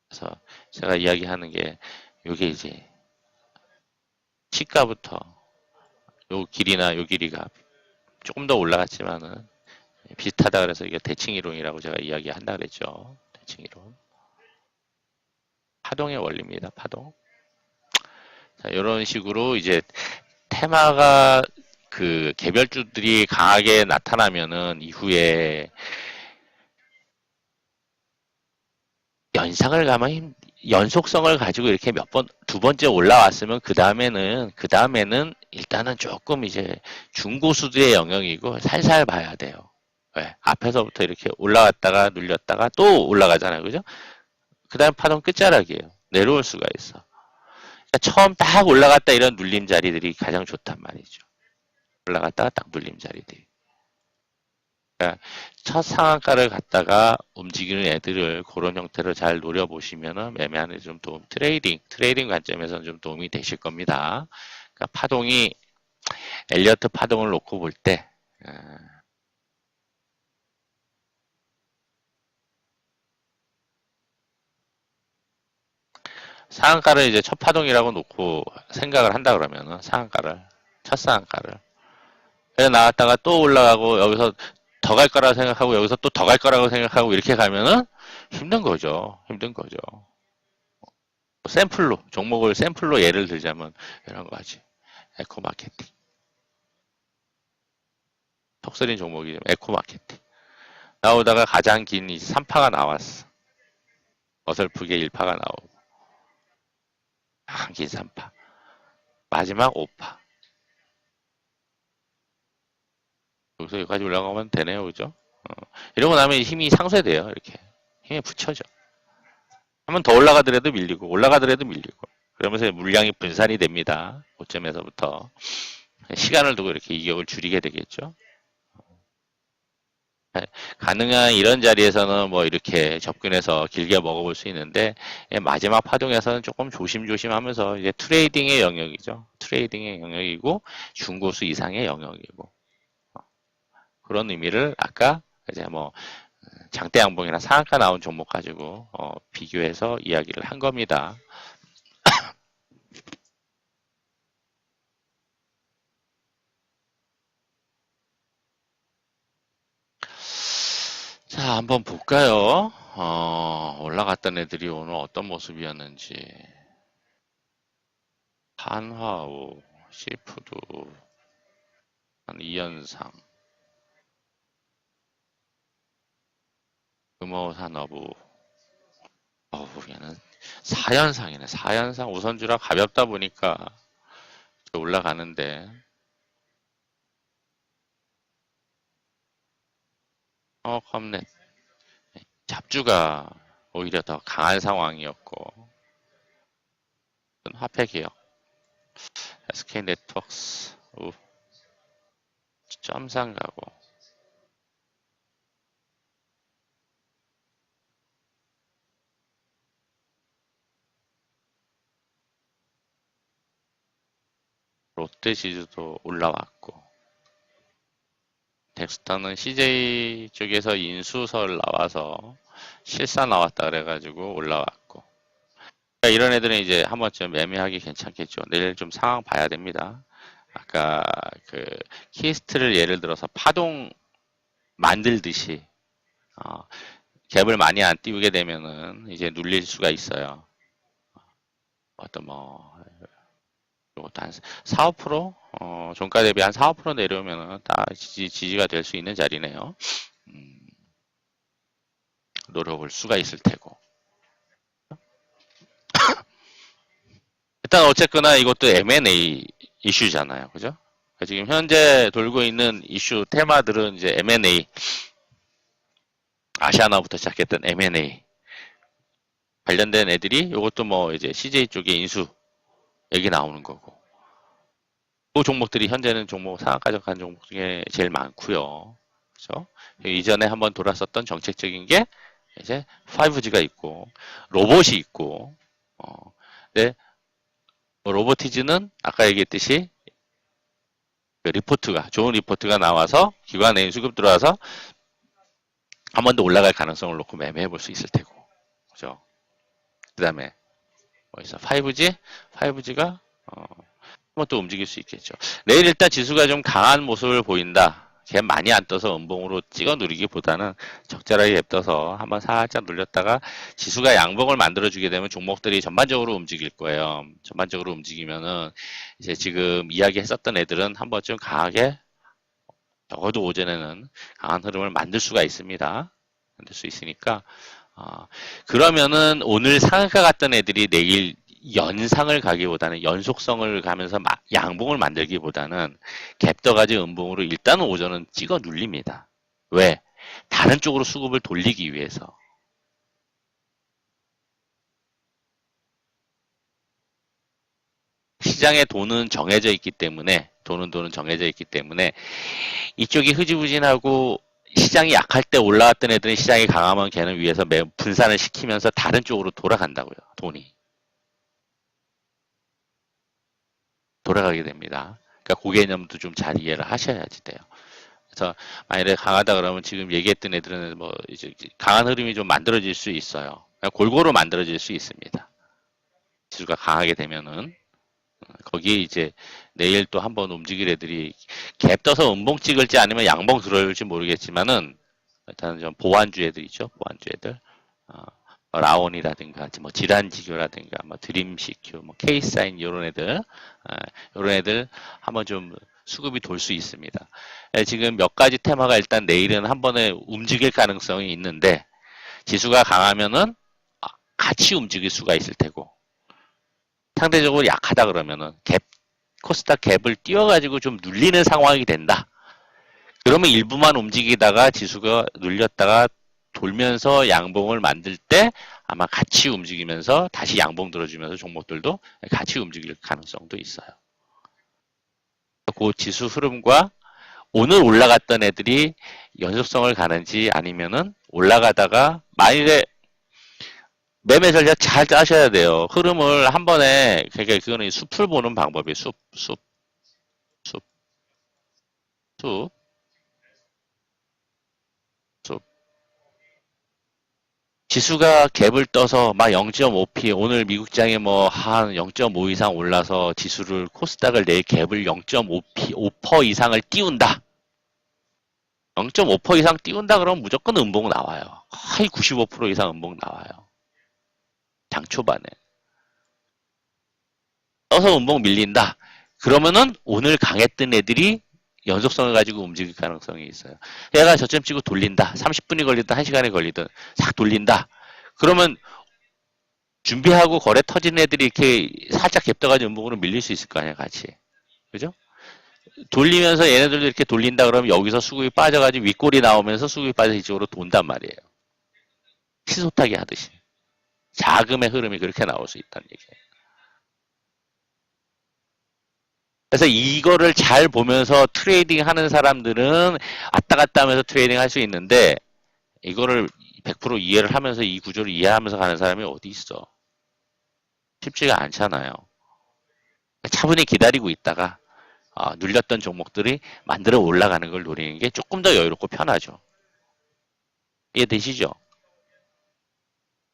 그래서 제가 이야기하는 게 이게 이제 시가부터 요 길이나 요 길이가 조금 더 올라갔지만은 비슷하다 그래서 이게 대칭 이론이라고 제가 이야기한다 그랬죠. 대칭 이론. 파동의 원리입니다. 파동. 자, 이런 식으로 이제 테마가 그 개별주들이 강하게 나타나면은 이후에 연상을 가면 연속성을 가지고 이렇게 두 번째 올라왔으면 그 다음에는 일단은 조금 이제 중고수들의 영역이고 살살 봐야 돼요. 왜? 앞에서부터 이렇게 올라갔다가 눌렸다가 또 올라가잖아요. 그죠? 그 다음 파동 끝자락이에요. 내려올 수가 있어. 그러니까 처음 딱 올라갔다 이런 눌림 자리들이 가장 좋단 말이죠. 올라갔다가 딱 눌림 자리들이. 그러니까 첫 상한가를 갖다가 움직이는 애들을 그런 형태로 잘 노려보시면은 매매하는 데 좀 트레이딩 관점에서는 좀 도움이 되실 겁니다. 그러니까 파동이 엘리어트 파동을 놓고 볼 때, 상한가를 이제 첫 파동이라고 놓고 생각을 한다 그러면은 첫 상한가를. 그래서 나왔다가 또 올라가고 여기서 더 갈 거라고 생각하고 여기서 또 더 갈 거라고 생각하고 이렇게 가면은 힘든 거죠. 힘든 거죠. 종목을 샘플로 예를 들자면 이런 거지. 에코마케팅. 턱쓰린 종목이죠. 에코마케팅. 나오다가 가장 긴 이 3파가 나왔어. 어설프게 1파가 나오고. 가장 긴 3파. 마지막 5파. 여기서 여기까지 올라가면 되네요. 그죠? 이러고 나면 힘이 상쇄돼요. 이렇게. 힘이 붙여져. 한번 더 올라가더라도 밀리고, 올라가더라도 밀리고. 그러면서 물량이 분산이 됩니다. 고점에서부터. 시간을 두고 이렇게 이격을 줄이게 되겠죠. 가능한 이런 자리에서는 뭐 이렇게 접근해서 길게 먹어볼 수 있는데 마지막 파동에서는 조금 조심조심 하면서 이제 트레이딩의 영역이죠. 트레이딩의 영역이고 중고수 이상의 영역이고 그런 의미를 아까 이제 뭐 장대 양봉이나 상한가 나온 종목 가지고 비교해서 이야기를 한 겁니다. 자, 한번 볼까요? 올라갔던 애들이 오늘 어떤 모습이었는지. 한화우, 시푸드, 한 이연상, 금호산업우, 얘는 4연상이네. 4연상 우선주라 가볍다 보니까 올라가는데, 컴넷. 잡주가 오히려 더 강한 상황이었고, 화폐기업, SK네트워크스, 점상 가고, 롯데 지수도 올라왔고, 덱스터는 CJ 쪽에서 인수설 나와서 실사 나왔다 그래가지고 올라왔고, 그러니까 이런 애들은 이제 한 번쯤 매매하기 괜찮겠죠. 내일 좀 상황 봐야 됩니다. 아까 그 키스트를 예를 들어서 파동 만들듯이 갭을 많이 안 띄우게 되면은 이제 눌릴 수가 있어요. 어떤 뭐 이것도 한 4, 5%? 종가 대비 한 4, 5% 내려오면은 다 지지가 될 수 있는 자리네요. 노려볼 수가 있을 테고. 일단 어쨌거나 이것도 M&A 이슈잖아요. 그죠? 지금 현재 돌고 있는 이슈 테마들은 이제 M&A, 아시아나부터 시작했던 M&A 관련된 애들이 이것도 뭐 이제 CJ 쪽에 인수 얘기 나오는 거고. 그 종목들이 현재는 상한가 간 종목 중에 제일 많고요. 그죠? 이전에 한번 돌았었던 정책적인 게 이제 5G가 있고 로봇이 있고 네, 로보티즈는 아까 얘기했듯이 그 좋은 리포트가 나와서 기관 내인 수급 들어와서 한 번 더 올라갈 가능성을 놓고 매매해 볼 수 있을 테고. 그죠? 그 다음에 어디서 5G가 한번 또 움직일 수 있겠죠. 내일 일단 지수가 좀 강한 모습을 보인다. 걔 많이 안 떠서 음봉으로 찍어 누리기보다는 적절하게 앱떠서 한번 살짝 눌렸다가 지수가 양봉을 만들어주게 되면 종목들이 전반적으로 움직일 거예요. 전반적으로 움직이면은 이제 지금 이야기했었던 애들은 한 번쯤 강하게 적어도 오전에는 강한 흐름을 만들 수가 있습니다. 만들 수 있으니까 그러면은 오늘 상한가 갔던 애들이 내일 연상을 가기보다는 연속성을 가면서 양봉을 만들기보다는 갭더가지 음봉으로 일단은 오전은 찍어 눌립니다. 왜? 다른 쪽으로 수급을 돌리기 위해서. 시장의 돈은 정해져 있기 때문에 돈은 정해져 있기 때문에 이쪽이 흐지부진하고 시장이 약할 때 올라왔던 애들은 시장이 강하면 걔는 위에서 분산을 시키면서 다른 쪽으로 돌아간다고요. 돈이. 돌아가게 됩니다. 그러니까 그 개념도 좀 잘 이해를 하셔야지 돼요. 그래서 만약에 강하다 그러면 지금 얘기했던 애들은 뭐 이제 강한 흐름이 좀 만들어질 수 있어요. 골고루 만들어질 수 있습니다. 지수가 강하게 되면은 거기에 이제 내일 또 한번 움직일 애들이 갭 떠서 음봉 찍을지 아니면 양봉 들어올지 모르겠지만은 일단 좀 보완주 애들 있죠. 보완주 애들. 라온이라든가 뭐 질환지교라든가 뭐 드림CQ, 뭐 K사인 이런 애들 한번 좀 수급이 돌 수 있습니다. 지금 몇 가지 테마가 일단 내일은 한 번에 움직일 가능성이 있는데 지수가 강하면은 같이 움직일 수가 있을 테고 상대적으로 약하다 그러면은 코스닥 갭을 띄워가지고 좀 눌리는 상황이 된다. 그러면 일부만 움직이다가 지수가 눌렸다가 돌면서 양봉을 만들 때 아마 같이 움직이면서 다시 양봉 들어주면서 종목들도 같이 움직일 가능성도 있어요. 그 지수 흐름과 오늘 올라갔던 애들이 연속성을 가는지 아니면은 올라가다가 만일에 매매 전략 잘 짜셔야 돼요. 흐름을 한 번에 그러니까 그거는 숲을 보는 방법이에요. 숲. 지수가 갭을 떠서 막 0.5p 오늘 미국장에 뭐 한 0.5 이상 올라서 지수를 코스닥을 내일 갭을 0.5p 5% 이상을 띄운다. 0.5% 이상 띄운다 그러면 무조건 음봉 나와요. 거의 95% 이상 음봉 나와요. 장 초반에. 떠서 음봉 밀린다. 그러면은 오늘 강했던 애들이 연속성을 가지고 움직일 가능성이 있어요. 얘가 저점 찍고 돌린다. 30분이 걸리든 1시간이 걸리든 싹 돌린다. 그러면 준비하고 거래 터진 애들이 이렇게 살짝 갭떠가지고 음봉으로 밀릴 수 있을 거 아니야, 같이. 그죠? 돌리면서 얘네들도 이렇게 돌린다 그러면 여기서 수급이 빠져가지고 윗골이 나오면서 수급이 빠져서 이쪽으로 돈단 말이에요. 시소타기 하듯이. 자금의 흐름이 그렇게 나올 수 있다는 얘기예요. 그래서 이거를 잘 보면서 트레이딩 하는 사람들은 왔다 갔다 하면서 트레이딩 할 수 있는데 이거를 100% 이해를 하면서 이 구조를 이해하면서 가는 사람이 어디 있어. 쉽지가 않잖아요. 차분히 기다리고 있다가 눌렸던 종목들이 만들어 올라가는 걸 노리는 게 조금 더 여유롭고 편하죠. 이해되시죠?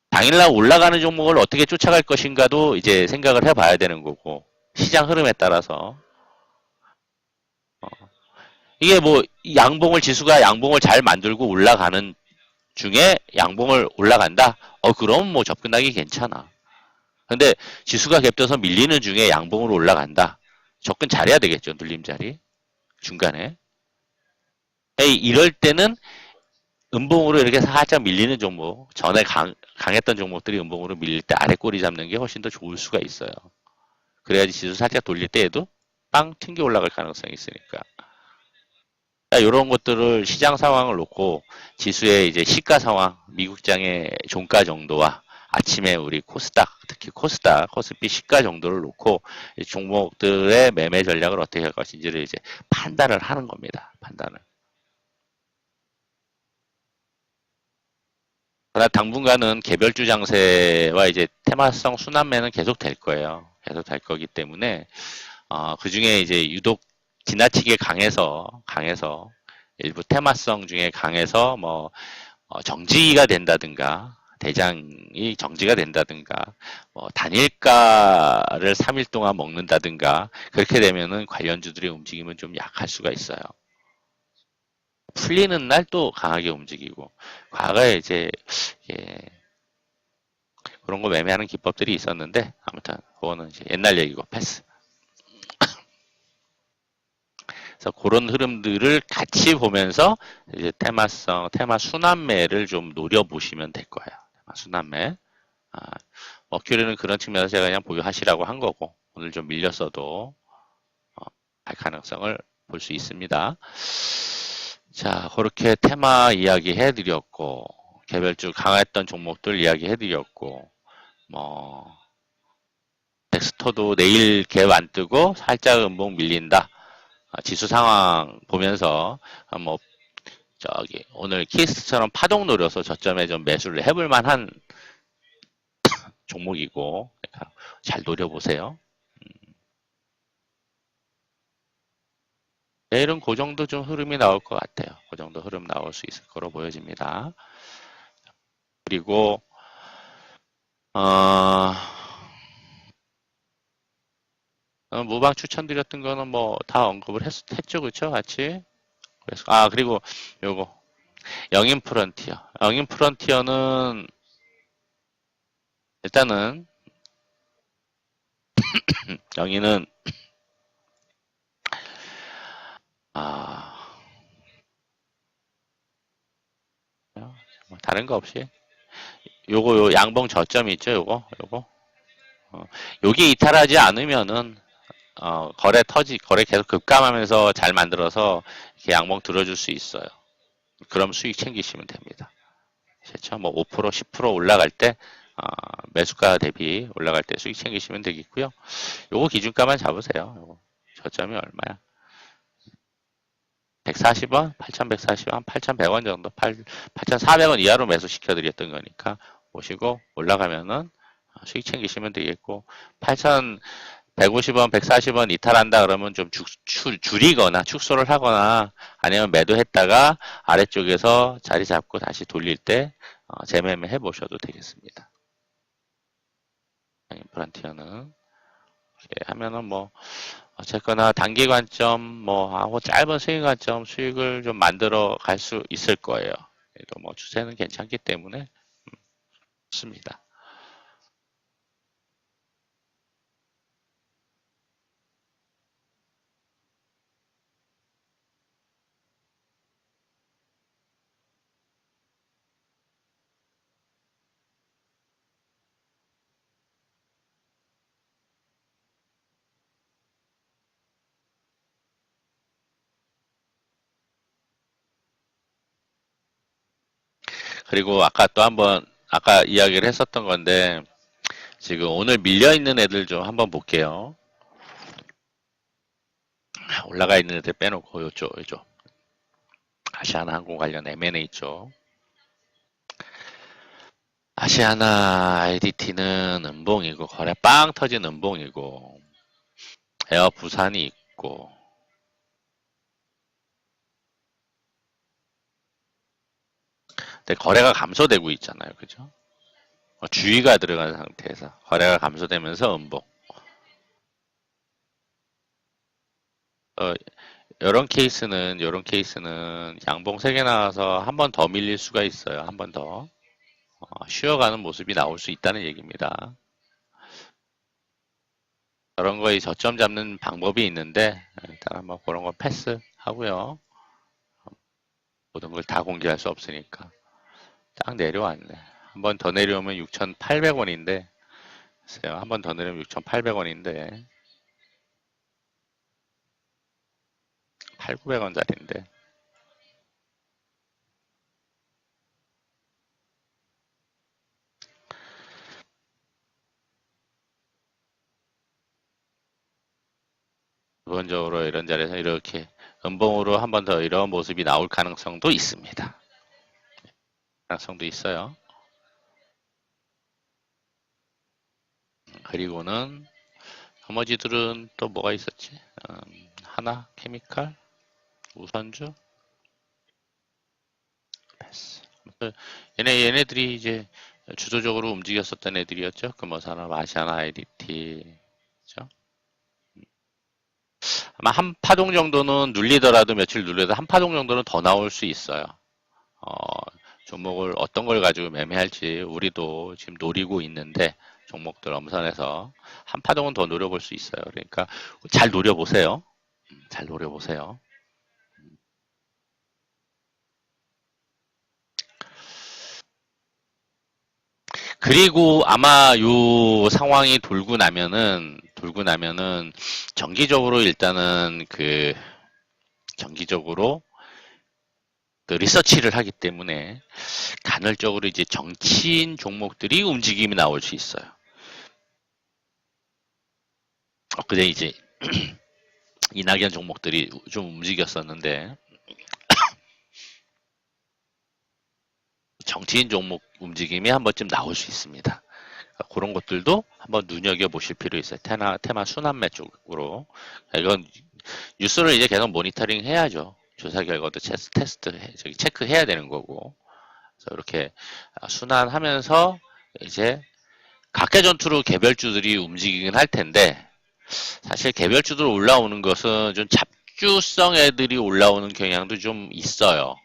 당일날 올라가는 종목을 어떻게 쫓아갈 것인가도 이제 생각을 해봐야 되는 거고, 시장 흐름에 따라서. 이게 뭐 양봉을 지수가 양봉을 잘 만들고 올라가는 중에 양봉을 올라간다? 그럼 뭐 접근하기 괜찮아. 근데 지수가 갭져서 밀리는 중에 양봉으로 올라간다. 접근 잘해야 되겠죠. 눌림자리 중간에. 이럴 때는 음봉으로 이렇게 살짝 밀리는 종목, 전에 강했던 종목들이 음봉으로 밀릴 때 아래 꼬리 잡는 게 훨씬 더 좋을 수가 있어요. 그래야지 지수 살짝 돌릴 때에도 빵 튕겨 올라갈 가능성이 있으니까. 이런 것들을 시장 상황을 놓고 지수의 이제 시가 상황, 미국장의 종가 정도와 아침에 우리 코스닥, 특히 코스닥, 코스피 시가 정도를 놓고 종목들의 매매 전략을 어떻게 할 것인지를 이제 판단을 하는 겁니다. 판단을. 그러나 당분간은 개별주 장세와 이제 테마성 순환매는 계속 될 거예요. 계속 될 거기 때문에 그 중에 이제 유독 지나치게 강해서 일부 테마성 중에 강해서 뭐 정지가 된다든가 대장이 정지가 된다든가 뭐 단일가를 3일 동안 먹는다든가 그렇게 되면은 관련주들의 움직임은 좀 약할 수가 있어요. 풀리는 날 또 강하게 움직이고 과거에 이제 예, 그런 거 매매하는 기법들이 있었는데 아무튼 그거는 이제 옛날 얘기고 패스. 그래서 그런 흐름들을 같이 보면서 이제 테마 순환매를 좀 노려보시면 될 거예요. 테마 순환매. 머큐리는 그런 측면에서 제가 그냥 보유하시라고 한 거고 오늘 좀 밀렸어도 갈 가능성을 볼 수 있습니다. 자, 그렇게 테마 이야기 해드렸고 개별주 강했던 종목들 이야기 해드렸고 뭐 덱스터도 내일 갭 안 뜨고 살짝 음봉 밀린다. 지수 상황 보면서 뭐 저기 오늘 키스처럼 파동 노려서 저점에 좀 매수를 해볼 만한 종목이고 그러니까 잘 노려보세요. 내일은 그 정도 좀 흐름이 나올 것 같아요. 그 정도 흐름 나올 수 있을 거로 보여집니다. 그리고 무방 추천드렸던 거는 뭐 다 언급을 했죠, 그렇죠, 같이. 그래서 그리고 요거 영인 프론티어. 영인 프론티어는 일단은 영인은 뭐 다른 거 없이 요 양봉 저점이 있죠, 요거. 요게 이탈하지 않으면은 거래 계속 급감하면서 잘 만들어서 이렇게 양봉 들어줄 수 있어요. 그럼 수익 챙기시면 됩니다. 그렇죠? 뭐 5%, 10% 올라갈 때 매수가 대비 올라갈 때 수익 챙기시면 되겠고요. 요거 기준가만 잡으세요. 요거 저점이 얼마야? 140원, 8,140원, 8,100원 정도, 8,400원 이하로 매수시켜드렸던 거니까 보시고 올라가면은 수익 챙기시면 되겠고 8,150원, 140원 이탈한다 그러면 좀 줄이거나 축소를 하거나 아니면 매도했다가 아래쪽에서 자리 잡고 다시 돌릴 때 재매매 해보셔도 되겠습니다. 프란티어는 이렇게 하면은 뭐 어쨌거나 단기 관점 하고 짧은 수익 관점 수익을 좀 만들어 갈 수 있을 거예요. 그래도 뭐 추세는 괜찮기 때문에 좋습니다. 그리고 아까 또 한번 아까 이야기를 했었던 건데 지금 오늘 밀려 있는 애들 좀 한번 볼게요. 올라가 있는 애들 빼놓고 요쪽 아시아나항공 관련 M&A 쪽. 아시아나 IDT는 음봉이고 거래 빵 터진 음봉이고 에어 부산이 있고 근데 거래가 감소되고 있잖아요. 그죠? 주의가 들어간 상태에서 거래가 감소되면서 음봉. 어, 이런 케이스는 양봉 3개 나와서 한 번 더 밀릴 수가 있어요. 한 번 더. 쉬어가는 모습이 나올 수 있다는 얘기입니다. 그런 거에 저점 잡는 방법이 있는데 일단 한번 그런 거 패스하고요. 모든 걸 다 공개할 수 없으니까 딱 내려왔네. 한 번 더 내려오면 6,800원인데 글쎄요. 한 번 더 내려오면 6,800원인데 8,900원짜리인데 기본적으로 이런 자리에서 이렇게 음봉으로 한 번 더 이런 모습이 나올 가능성도 있습니다. 가능성도 있어요. 그리고는 나머지들은 또 뭐가 있었지? 하나, 케미칼, 우선주, 패스. 얘네들이 이제 주도적으로 움직였었던 애들이었죠. 금호산업, 아시아나 IDT. 그죠? 아마 한 파동 정도는 눌리더라도 며칠 눌려도 한 파동 정도는 더 나올 수 있어요. 어, 종목을 어떤 걸 가지고 매매할지 우리도 지금 노리고 있는데 종목들 엄선해서 한 파동은 더 노려볼 수 있어요. 그러니까 잘 노려보세요. 잘 노려보세요. 그리고 아마 요 상황이 돌고 나면은 정기적으로 일단은 정기적으로 그 리서치를 하기 때문에 간헐적으로 이제 정치인 종목들이 움직임이 나올 수 있어요. 그제 이제 이낙연 종목들이 좀 움직였었는데 정치인 종목 움직임이 한 번쯤 나올 수 있습니다. 그런 것들도 한번 눈여겨보실 필요 있어요. 테마 순환매 쪽으로. 이건 뉴스를 이제 계속 모니터링 해야죠. 조사 결과도 체크해야 되는 거고. 그래서 이렇게 순환하면서 이제 각계 전투로 개별주들이 움직이긴 할 텐데, 사실 개별주들 올라오는 것은 좀 잡주성 애들이 올라오는 경향도 좀 있어요.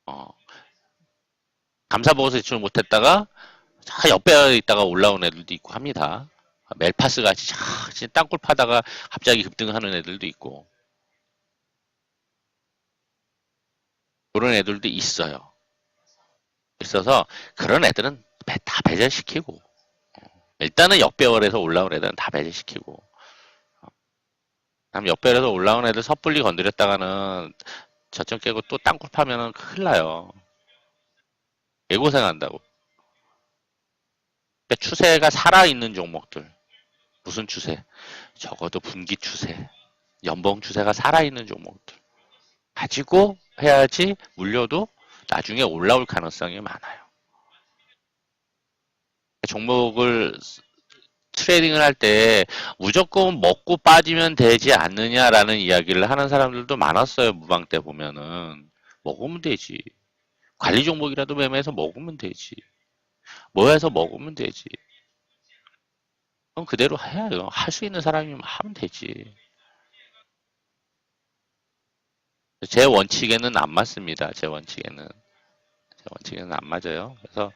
어, 감사보고서 제출 못했다가 옆에 있다가 올라온 애들도 있고 합니다. 멜파스 같이 진짜 땅굴 파다가 갑자기 급등하는 애들도 있고 그런 애들도 있어요. 있어서 그런 애들은 다 배제시키고 일단은 역배열에서 올라온 애들은 다 배제시키고 다음 역배열에서 올라온 애들 섣불리 건드렸다가는 저점 깨고 또 땅굴 파면은 큰일 나요. 개고생한다고. 그러니까 추세가 살아있는 종목들 무슨 추세? 적어도 분기 추세, 연봉 추세가 살아있는 종목들 가지고 해야지 물려도 나중에 올라올 가능성이 많아요. 종목을 트레이딩을 할 때 무조건 먹고 빠지면 되지 않느냐라는 이야기를 하는 사람들도 많았어요. 무방 때 보면은 먹으면 되지. 관리 종목이라도 매매해서 먹으면 되지. 뭐 해서 먹으면 되지. 그럼 그대로 해요. 할 수 있는 사람이면 하면 되지. 제 원칙에는 안 맞습니다. 제 원칙에는 안 맞아요. 그래서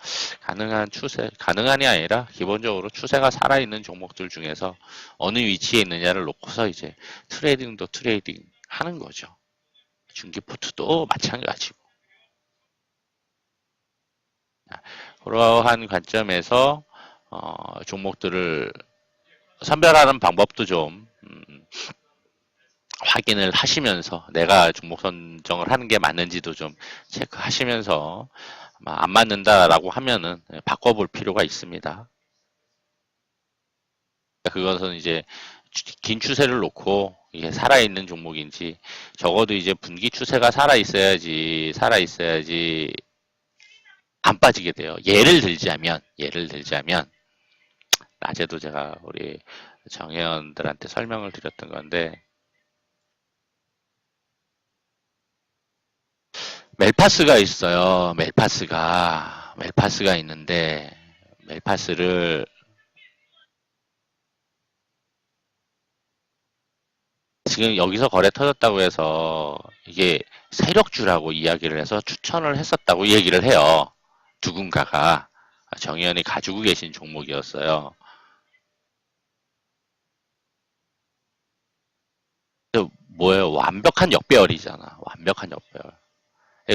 가능한이 아니라 기본적으로 추세가 살아있는 종목들 중에서 어느 위치에 있느냐를 놓고서 이제 트레이딩 하는 거죠. 중기포트도 마찬가지고. 그러한 관점에서 종목들을 선별하는 방법도 좀 확인을 하시면서 내가 종목 선정을 하는 게 맞는지도 좀 체크하시면서 안 맞는다라고 하면은 바꿔볼 필요가 있습니다. 그것은 이제 긴 추세를 놓고 이게 살아있는 종목인지 적어도 이제 분기 추세가 살아있어야지 안 빠지게 돼요. 예를 들자면 낮에도 제가 우리 정회원들한테 설명을 드렸던 건데 멜파스가 있어요. 멜파스가 있는데 멜파스를 지금 여기서 거래 터졌다고 해서 이게 세력주라고 이야기를 해서 추천을 했었다고 얘기를 해요. 누군가가 정의연이 가지고 계신 종목이었어요. 뭐예요? 완벽한 역배열이잖아. 완벽한 역배열.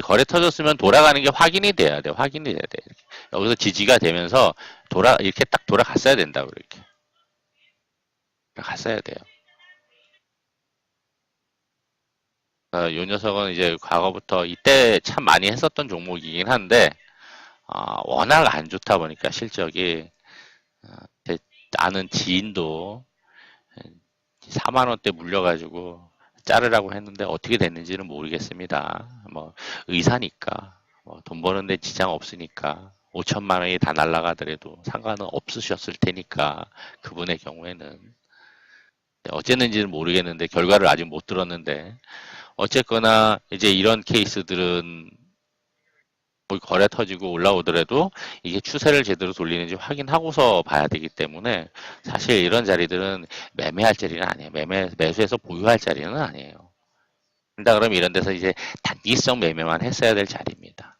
거래 터졌으면 돌아가는 게 확인이 돼야 돼. 확인이 돼야 돼. 이렇게. 여기서 지지가 되면서 이렇게 딱 돌아갔어야 된다고, 이렇게. 갔어야 돼요. 요 녀석은 이제 과거부터 이때 참 많이 했었던 종목이긴 한데, 워낙 안 좋다 보니까 실적이, 제 아는 지인도 4만 원대 물려가지고 자르라고 했는데 어떻게 됐는지는 모르겠습니다. 뭐 의사니까 뭐 돈 버는데 지장 없으니까 5천만 원이 다 날라가더라도 상관은 없으셨을 테니까 그분의 경우에는 어쨌는지는 모르겠는데 결과를 아직 못 들었는데 어쨌거나 이제 이런 케이스들은 뭐 거래 터지고 올라오더라도 이게 추세를 제대로 돌리는지 확인하고서 봐야 되기 때문에 사실 이런 자리들은 매매할 자리는 아니에요. 매수해서 보유할 자리는 아니에요. 그런다 그러면 이런 데서 이제 단기성 매매만 했어야 될 자리입니다.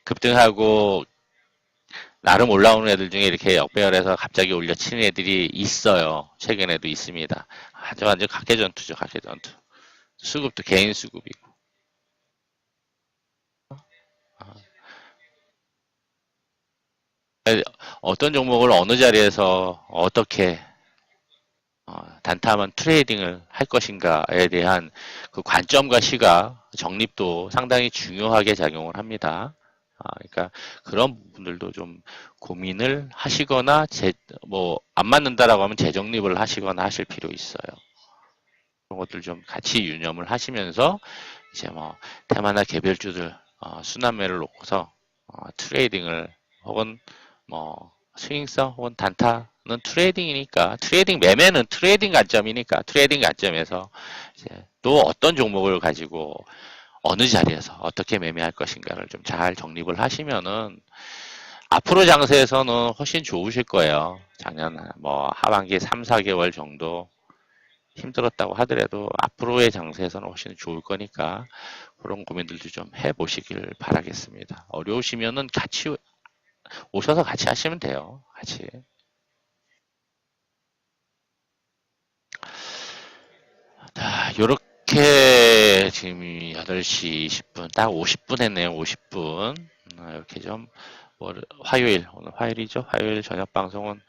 급등하고 나름 올라오는 애들 중에 이렇게 역배열해서 갑자기 올려치는 애들이 있어요. 최근에도 있습니다. 아주 완전 각계전투죠, 각계전투. 수급도 개인 수급이고. 어떤 종목을 어느 자리에서 어떻게 단타만 트레이딩을 할 것인가에 대한 그 관점과 시각, 정립도 상당히 중요하게 작용을 합니다. 그러니까 그런 부분들도 좀 고민을 하시거나 안 맞는다라고 하면 재정립을 하시거나 하실 필요 있어요. 그런 것들 좀 같이 유념을 하시면서 이제 뭐 테마나 개별주들 순환매를 놓고서 트레이딩을 혹은 뭐 스윙성 혹은 단타는 트레이딩이니까 매매는 트레이딩 관점이니까 트레이딩 관점에서 이제 또 어떤 종목을 가지고 어느 자리에서 어떻게 매매할 것인가를 좀 잘 정립을 하시면은 앞으로 장세에서는 훨씬 좋으실 거예요. 작년 뭐 하반기 3, 4개월 정도 힘들었다고 하더라도 앞으로의 장세에서는 훨씬 좋을 거니까 그런 고민들도 좀 해보시길 바라겠습니다. 어려우시면은 같이 오셔서 같이 하시면 돼요. 같이. 자, 요렇게 지금 8시 20분, 딱 50분 했네요. 50분. 이렇게 좀, 오늘 화요일이죠? 화요일 저녁 방송은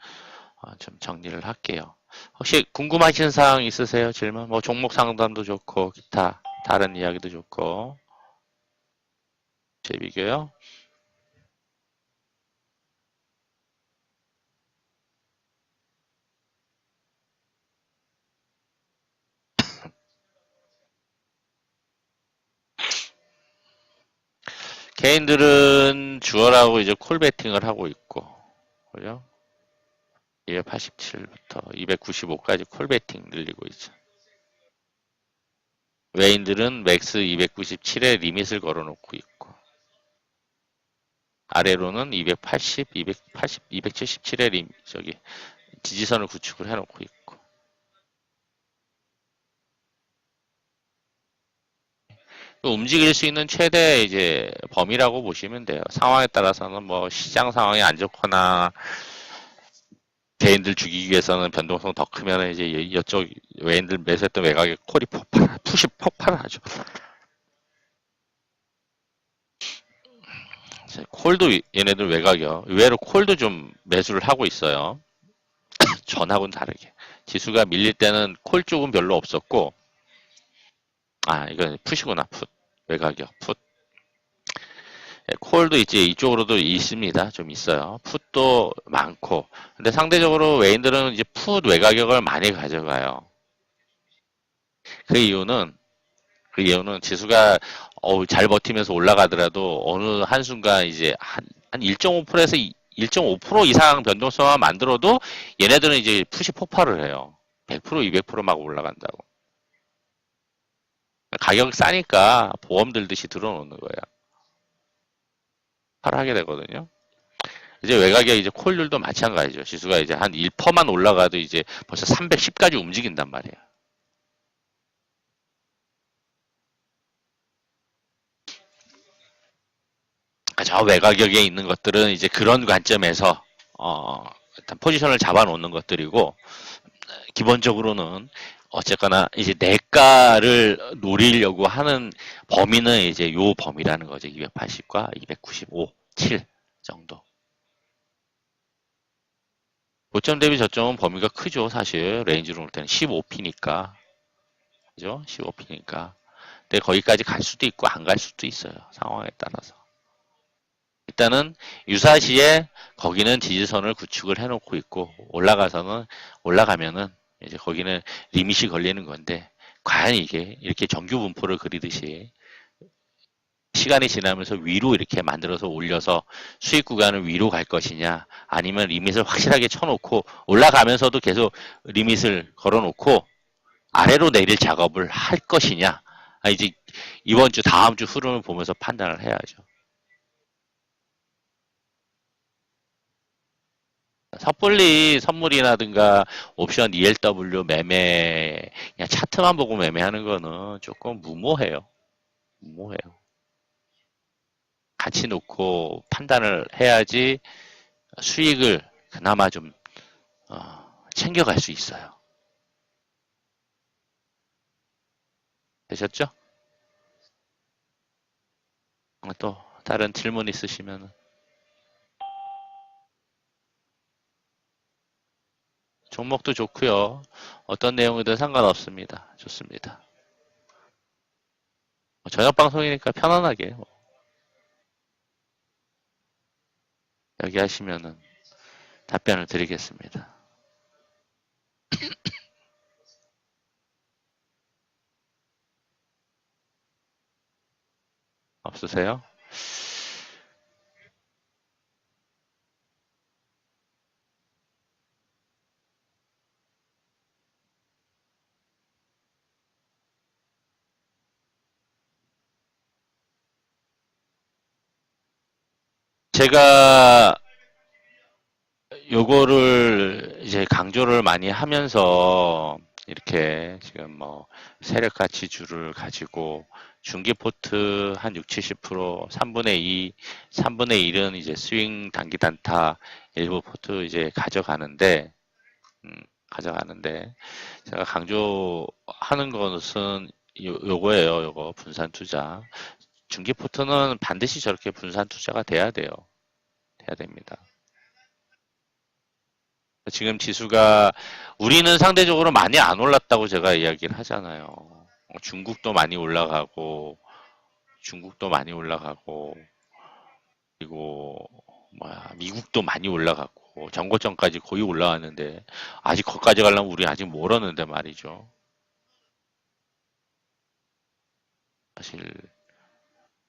좀 정리를 할게요. 혹시 궁금하신 사항 있으세요? 질문? 뭐 종목 상담도 좋고, 기타, 다른 이야기도 좋고. 제 비교요? 개인들은 주얼하고 이제 콜 배팅을 하고 있고, 그죠? 287부터 295까지 콜 배팅 늘리고 있죠. 외인들은 맥스 297에 리밋을 걸어놓고 있고, 아래로는 280, 280, 277에 지지선을 구축을 해놓고 있고, 움직일 수 있는 최대 이제 범위라고 보시면 돼요. 상황에 따라서는 뭐 시장 상황이 안 좋거나 개인들 죽이기 위해서는 변동성 더 크면 이제 이쪽 외인들 매수했던 외곽의 콜이 푸시 폭발하죠. 콜도 얘네들 외곽이요. 의외로 콜도 좀 매수를 하고 있어요. 전하고는 다르게. 지수가 밀릴 때는 콜 쪽은 별로 없었고, 이건 풋이구나, 풋. 외곽이요, 풋. 콜도 이제 이쪽으로도 있습니다. 좀 있어요. 풋도 많고. 근데 상대적으로 외인들은 이제 풋 외가격을 많이 가져가요. 그 이유는 지수가 잘 버티면서 올라가더라도 어느 한순간 이제 한 1.5%에서 1.5% 이상 변동성만 만들어도 얘네들은 이제 풋이 폭발을 해요. 100%, 200%막 올라간다고. 가격 싸니까 보험 들듯이 들어놓는 거야. 팔하게 되거든요. 이제 외곽에 이제 콜률도 마찬가지죠. 지수가 이제 한 1%만 올라가도 이제 벌써 310까지 움직인단 말이에요. 저 외곽역에 있는 것들은 이제 그런 관점에서 일단 포지션을 잡아놓는 것들이고 기본적으로는 어쨌거나 이제 내가를 노리려고 하는 범위는 이제 요 범위라는 거죠. 280과 295, 7 정도. 고점 대비 저점은 범위가 크죠, 사실. 레인지로 볼 때는 15P니까. 그죠? 15P니까. 근데 거기까지 갈 수도 있고 안 갈 수도 있어요. 상황에 따라서. 일단은 유사시에 거기는 지지선을 구축을 해놓고 있고 올라가면은 이제 거기는 리밋이 걸리는 건데 과연 이게 이렇게 정규 분포를 그리듯이 시간이 지나면서 위로 이렇게 만들어서 올려서 수익 구간을 위로 갈 것이냐 아니면 리밋을 확실하게 쳐놓고 올라가면서도 계속 리밋을 걸어놓고 아래로 내릴 작업을 할 것이냐 이제 이번 주 다음 주 흐름을 보면서 판단을 해야죠. 섣불리 선물이라든가 옵션 ELW 매매 그냥 차트만 보고 매매하는 거는 조금 무모해요. 무모해요. 같이 놓고 판단을 해야지 수익을 그나마 좀 챙겨갈 수 있어요. 되셨죠? 또 다른 질문 있으시면 종목도 좋고요. 어떤 내용이든 상관없습니다. 좋습니다. 저녁 방송이니까 편안하게 여기 하시면은 답변을 드리겠습니다. 없으세요? 제가 요거를 이제 강조를 많이 하면서 이렇게 지금 뭐 세력 가치주를 가지고 중기 포트 한 6, 70%, 3분의 2, 3분의 1은 이제 스윙 단기 단타 일부 포트 이제 음, 가져가는데 제가 강조하는 것은 요거예요. 요거 분산 투자. 중기 포트는 반드시 저렇게 분산 투자가 돼야 돼요. 돼야 됩니다. 지금 지수가 우리는 상대적으로 많이 안 올랐다고 제가 이야기를 하잖아요. 중국도 많이 올라가고 중국도 많이 올라가고 그리고 뭐야 미국도 많이 올라갔고 전고점까지 거의 올라왔는데 아직 거기까지 가려면 우리 아직 멀었는데 말이죠. 사실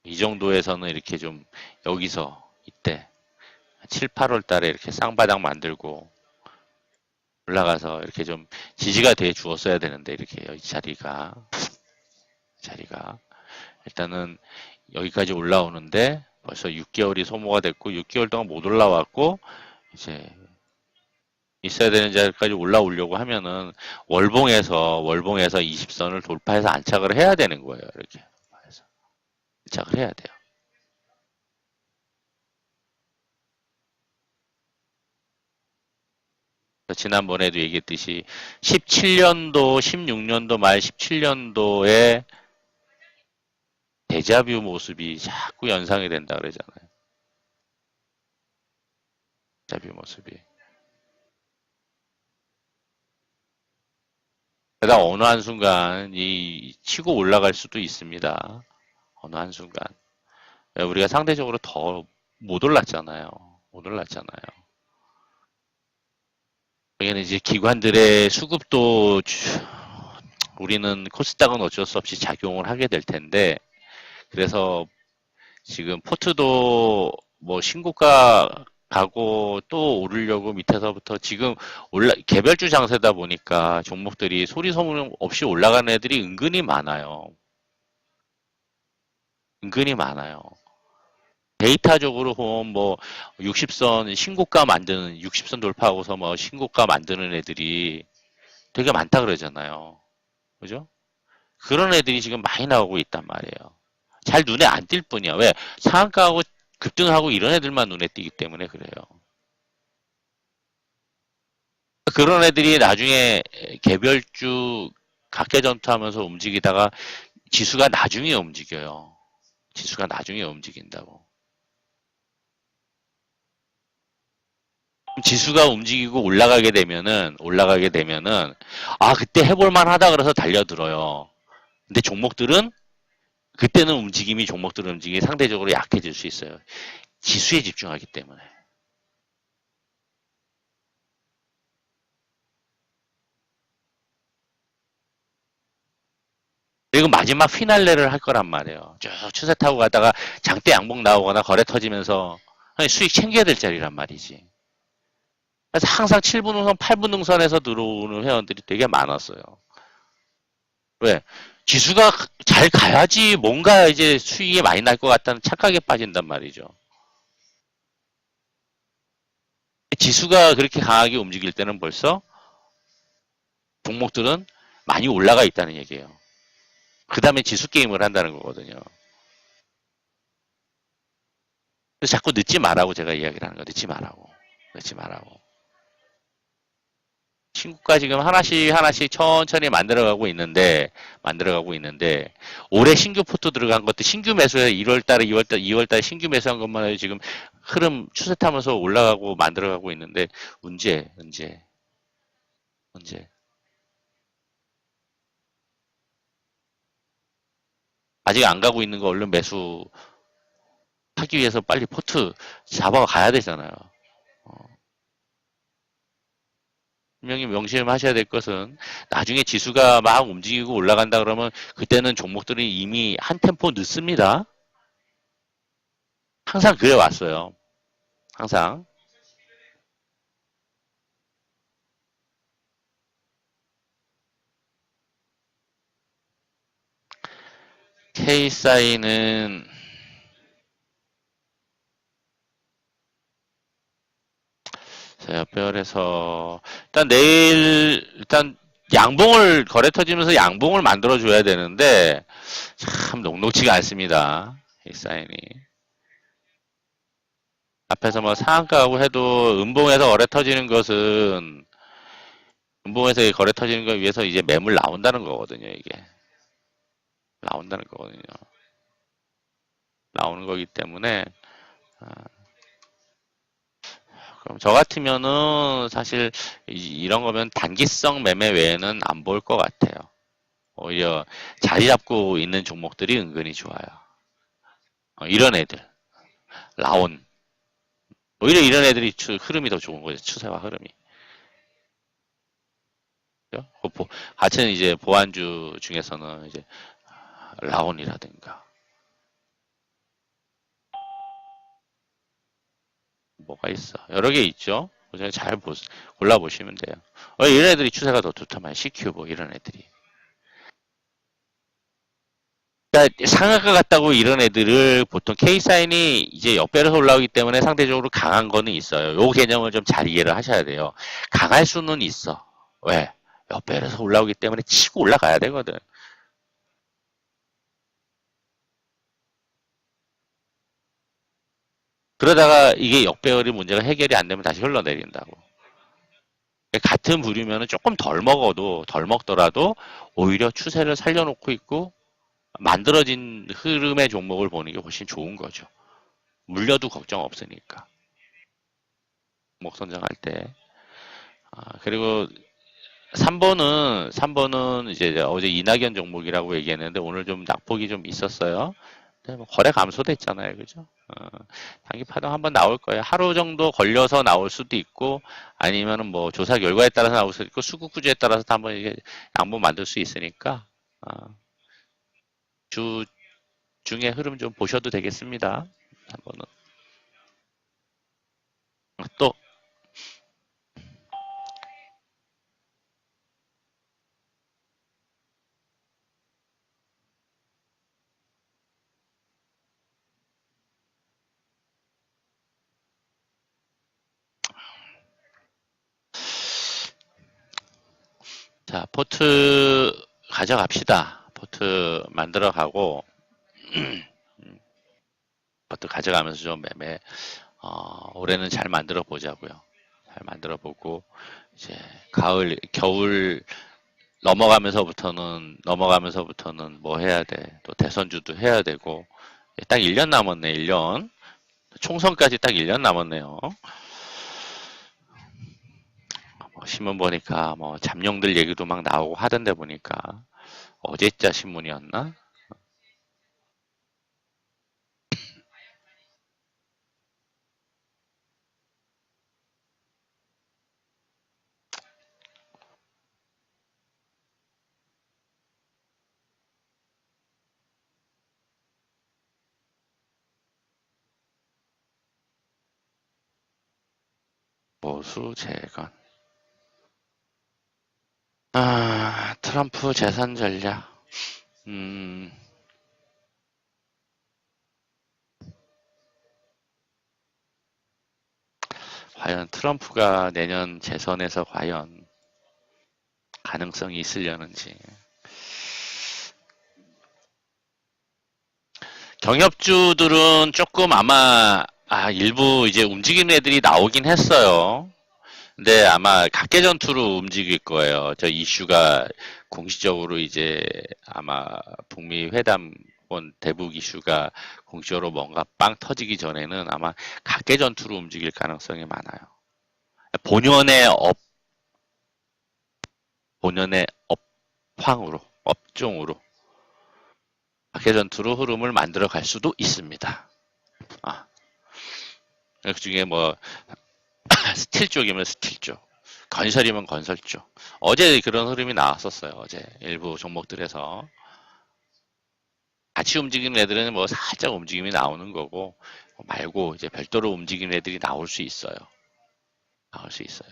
이 정도에서는 이렇게 좀 여기서 이때 7, 8월 달에 이렇게 쌍바닥 만들고 올라가서 이렇게 좀 지지가 돼 주었어야 되는데 이렇게 이 자리가 일단은 여기까지 올라오는데 벌써 6개월이 소모가 됐고 6개월 동안 못 올라왔고 이제 있어야 되는 자리까지 올라오려고 하면은 월봉에서 20선을 돌파해서 안착을 해야 되는 거예요. 이렇게 안착을 해야 돼요. 지난번에도 얘기했듯이 17년도, 16년도 말 17년도에 데자뷰 모습이 자꾸 연상이 된다 그러잖아요. 데자뷰 모습이. 그러다 어느 한순간 이 치고 올라갈 수도 있습니다. 어느 한순간. 우리가 상대적으로 더 못 올랐잖아요. 못 올랐잖아요. 여기는 이제 기관들의 수급도 우리는 코스닥은 어쩔 수 없이 작용을 하게 될 텐데 그래서 지금 포트도 뭐 신고가 가고 또 오르려고 밑에서부터 지금 개별주 장세다 보니까 종목들이 소리 소문 없이 올라가는 애들이 은근히 많아요. 은근히 많아요. 데이터적으로 보면 뭐 60선 신고가 만드는 60선 돌파하고서 뭐 신고가 만드는 애들이 되게 많다 그러잖아요. 그죠? 그런 애들이 지금 많이 나오고 있단 말이에요. 잘 눈에 안 띌 뿐이야. 왜? 상한가하고 급등하고 이런 애들만 눈에 띄기 때문에 그래요. 그런 애들이 나중에 개별주 각계 전투하면서 움직이다가 지수가 나중에 움직여요. 지수가 나중에 움직인다고. 지수가 움직이고 올라가게 되면은 아 그때 해볼 만하다 그래서 달려들어요. 근데 종목들은 그때는 종목들은 움직임이 상대적으로 약해질 수 있어요. 지수에 집중하기 때문에. 그리고 마지막 피날레를 할 거란 말이에요. 쭉 추세 타고 가다가 장대 양봉 나오거나 거래 터지면서 수익 챙겨야 될 자리란 말이지. 그래서 항상 7분 응선, 8분 응선에서 들어오는 회원들이 되게 많았어요. 왜? 지수가 잘 가야지 뭔가 이제 수익이 많이 날 것 같다는 착각에 빠진단 말이죠. 지수가 그렇게 강하게 움직일 때는 벌써 종목들은 많이 올라가 있다는 얘기예요. 그 다음에 지수 게임을 한다는 거거든요. 그래서 자꾸 늦지 말라고 제가 이야기를 하는 거예요. 늦지 말라고. 늦지 말라고. 친구가 지금 하나씩 하나씩 천천히 만들어가고 있는데 올해 신규 포트 들어간 것도 신규 매수에 1월달에 2월달에 신규 매수한 것만 해도 지금 흐름 추세 타면서 올라가고 만들어가고 있는데 언제 아직 안 가고 있는 거 얼른 매수하기 위해서 빨리 포트 잡아가야 되잖아요. 어, 분명히 명심하셔야 될 것은 나중에 지수가 막 움직이고 올라간다 그러면 그때는 종목들이 이미 한 템포 늦습니다. 항상 그래 왔어요. 항상. K사인은 옆별에서 일단 양봉을 거래 터지면서 양봉을 만들어 줘야 되는데 참 녹록지가 않습니다. K사인이 앞에서 뭐 상한가하고 해도 음봉에서 거래 터지는 거 위해서 이제 매물 나온다는 거거든요. 이게 나온다는 거거든요. 나오는 거기 때문에 아, 그럼 저 같으면은 사실 이런 거면 단기성 매매 외에는 안 볼 것 같아요. 오히려 자리 잡고 있는 종목들이 은근히 좋아요. 이런 애들, 라온. 오히려 이런 애들이 흐름이 더 좋은 거죠. 추세와 흐름이. 그죠? 같은 이제 보안주 중에서는 이제 라온이라든가 뭐가 있어. 여러 개 있죠. 그냥 골라보시면 돼요. 이런 애들이 추세가 더 좋다만 CQ 뭐 이런 애들이. 그러니까 상한가 같다고 이런 애들을 보통 K사인이 이제 역배에서 올라오기 때문에 상대적으로 강한 거는 있어요. 요 개념을 좀 잘 이해를 하셔야 돼요. 강할 수는 있어. 왜? 역배에서 올라오기 때문에 치고 올라가야 되거든. 그러다가 이게 역배열이 문제가 해결이 안 되면 다시 흘러내린다고. 같은 부류면은 조금 덜 먹더라도 오히려 추세를 살려놓고 있고 만들어진 흐름의 종목을 보는 게 훨씬 좋은 거죠. 물려도 걱정 없으니까. 종목 선정할 때. 그리고 3번은 이제 어제 이낙연 종목이라고 얘기했는데 오늘 좀 낙폭이 좀 있었어요. 근데 뭐 거래 감소됐잖아요. 그죠? 단기 파동 한번 나올 거예요. 하루 정도 걸려서 나올 수도 있고 아니면은 뭐 조사 결과에 따라서 나올 수도 있고 수급 구조에 따라서 한번 이게 양보 만들 수 있으니까 주 중에 흐름 좀 보셔도 되겠습니다. 한번은 또 자, 포트 가져갑시다. 포트 만들어 가고, 포트 가져가면서 좀 올해는 잘 만들어 보자고요. 잘 만들어 보고, 이제 겨울 넘어가면서부터는 뭐 해야 돼. 또 대선주도 해야 되고, 딱 1년 남았네, 1년. 총선까지 딱 1년 남았네요. 신문 보니까 뭐 잠룡들 얘기도 막 나오고 하던데 보니까 어제자 신문이었나? 보수 재건. 트럼프 재선 전략. 음, 과연 트럼프가 내년 재선에서 과연 가능성이 있으려는지. 경협주들은 조금 아마 일부 이제 움직이는 애들이 나오긴 했어요. 근데 아마 각계 전투로 움직일 거예요. 저 이슈가 공식적으로 이제 아마 북미 회담 대북 이슈가 공식적으로 뭔가 빵 터지기 전에는 아마 각계 전투로 움직일 가능성이 많아요. 본연의 본연의 업황으로, 업종으로 각계 전투로 흐름을 만들어 갈 수도 있습니다. 그 중에 뭐 스틸 쪽이면 스틸 쪽, 건설이면 건설 쪽. 어제 그런 흐름이 나왔었어요. 어제 일부 종목들에서 같이 움직이는 애들은 뭐 살짝 움직임이 나오는 거고 말고 이제 별도로 움직이는 애들이 나올 수 있어요. 나올 수 있어요.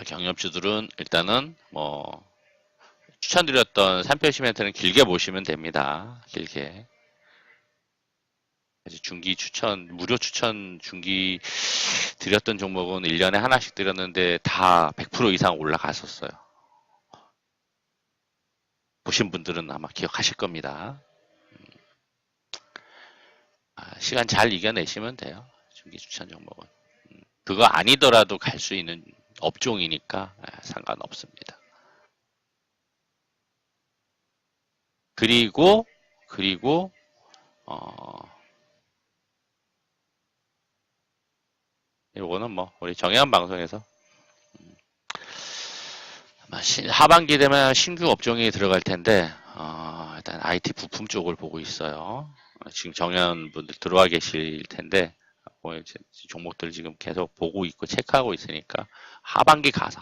경협주들은 일단은 뭐 추천드렸던 3표 시멘트는 길게 보시면 됩니다. 길게. 중기 추천, 무료 추천 중기 드렸던 종목은 1년에 하나씩 드렸는데 다 100% 이상 올라갔었어요. 보신 분들은 아마 기억하실 겁니다. 시간 잘 이겨내시면 돼요. 중기 추천 종목은. 그거 아니더라도 갈 수 있는 업종이니까 상관없습니다. 그리고 요거는 뭐 우리 정해한 방송에서 하반기 되면 신규 업종이 들어갈 텐데 일단 IT 부품 쪽을 보고 있어요. 지금 정현 분들 들어와 계실 텐데 뭐 이제 종목들 지금 계속 보고 있고 체크하고 있으니까 하반기 가서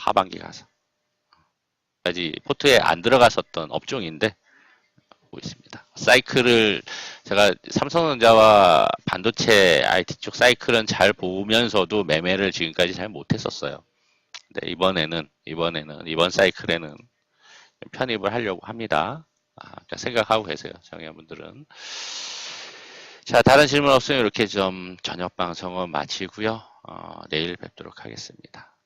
아직 포트에 안 들어갔었던 업종인데 보고 있습니다. 사이클을 제가 삼성전자와 반도체 IT 쪽 사이클은 잘 보면서도 매매를 지금까지 잘 못했었어요. 근데 이번 사이클에는 편입을 하려고 합니다. 그러니까 생각하고 계세요. 정예분들은. 자, 다른 질문 없으면 이렇게 좀 저녁 방송은 마치고요. 내일 뵙도록 하겠습니다.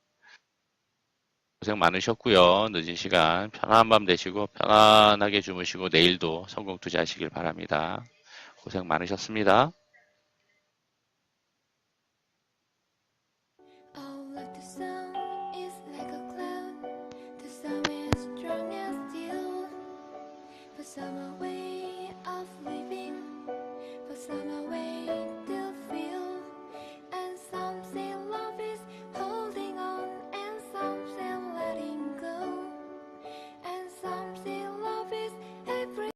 고생 많으셨고요. 늦은 시간 편안한 밤 되시고 편안하게 주무시고 내일도 성공 투자하시길 바랍니다. 고생 많으셨습니다.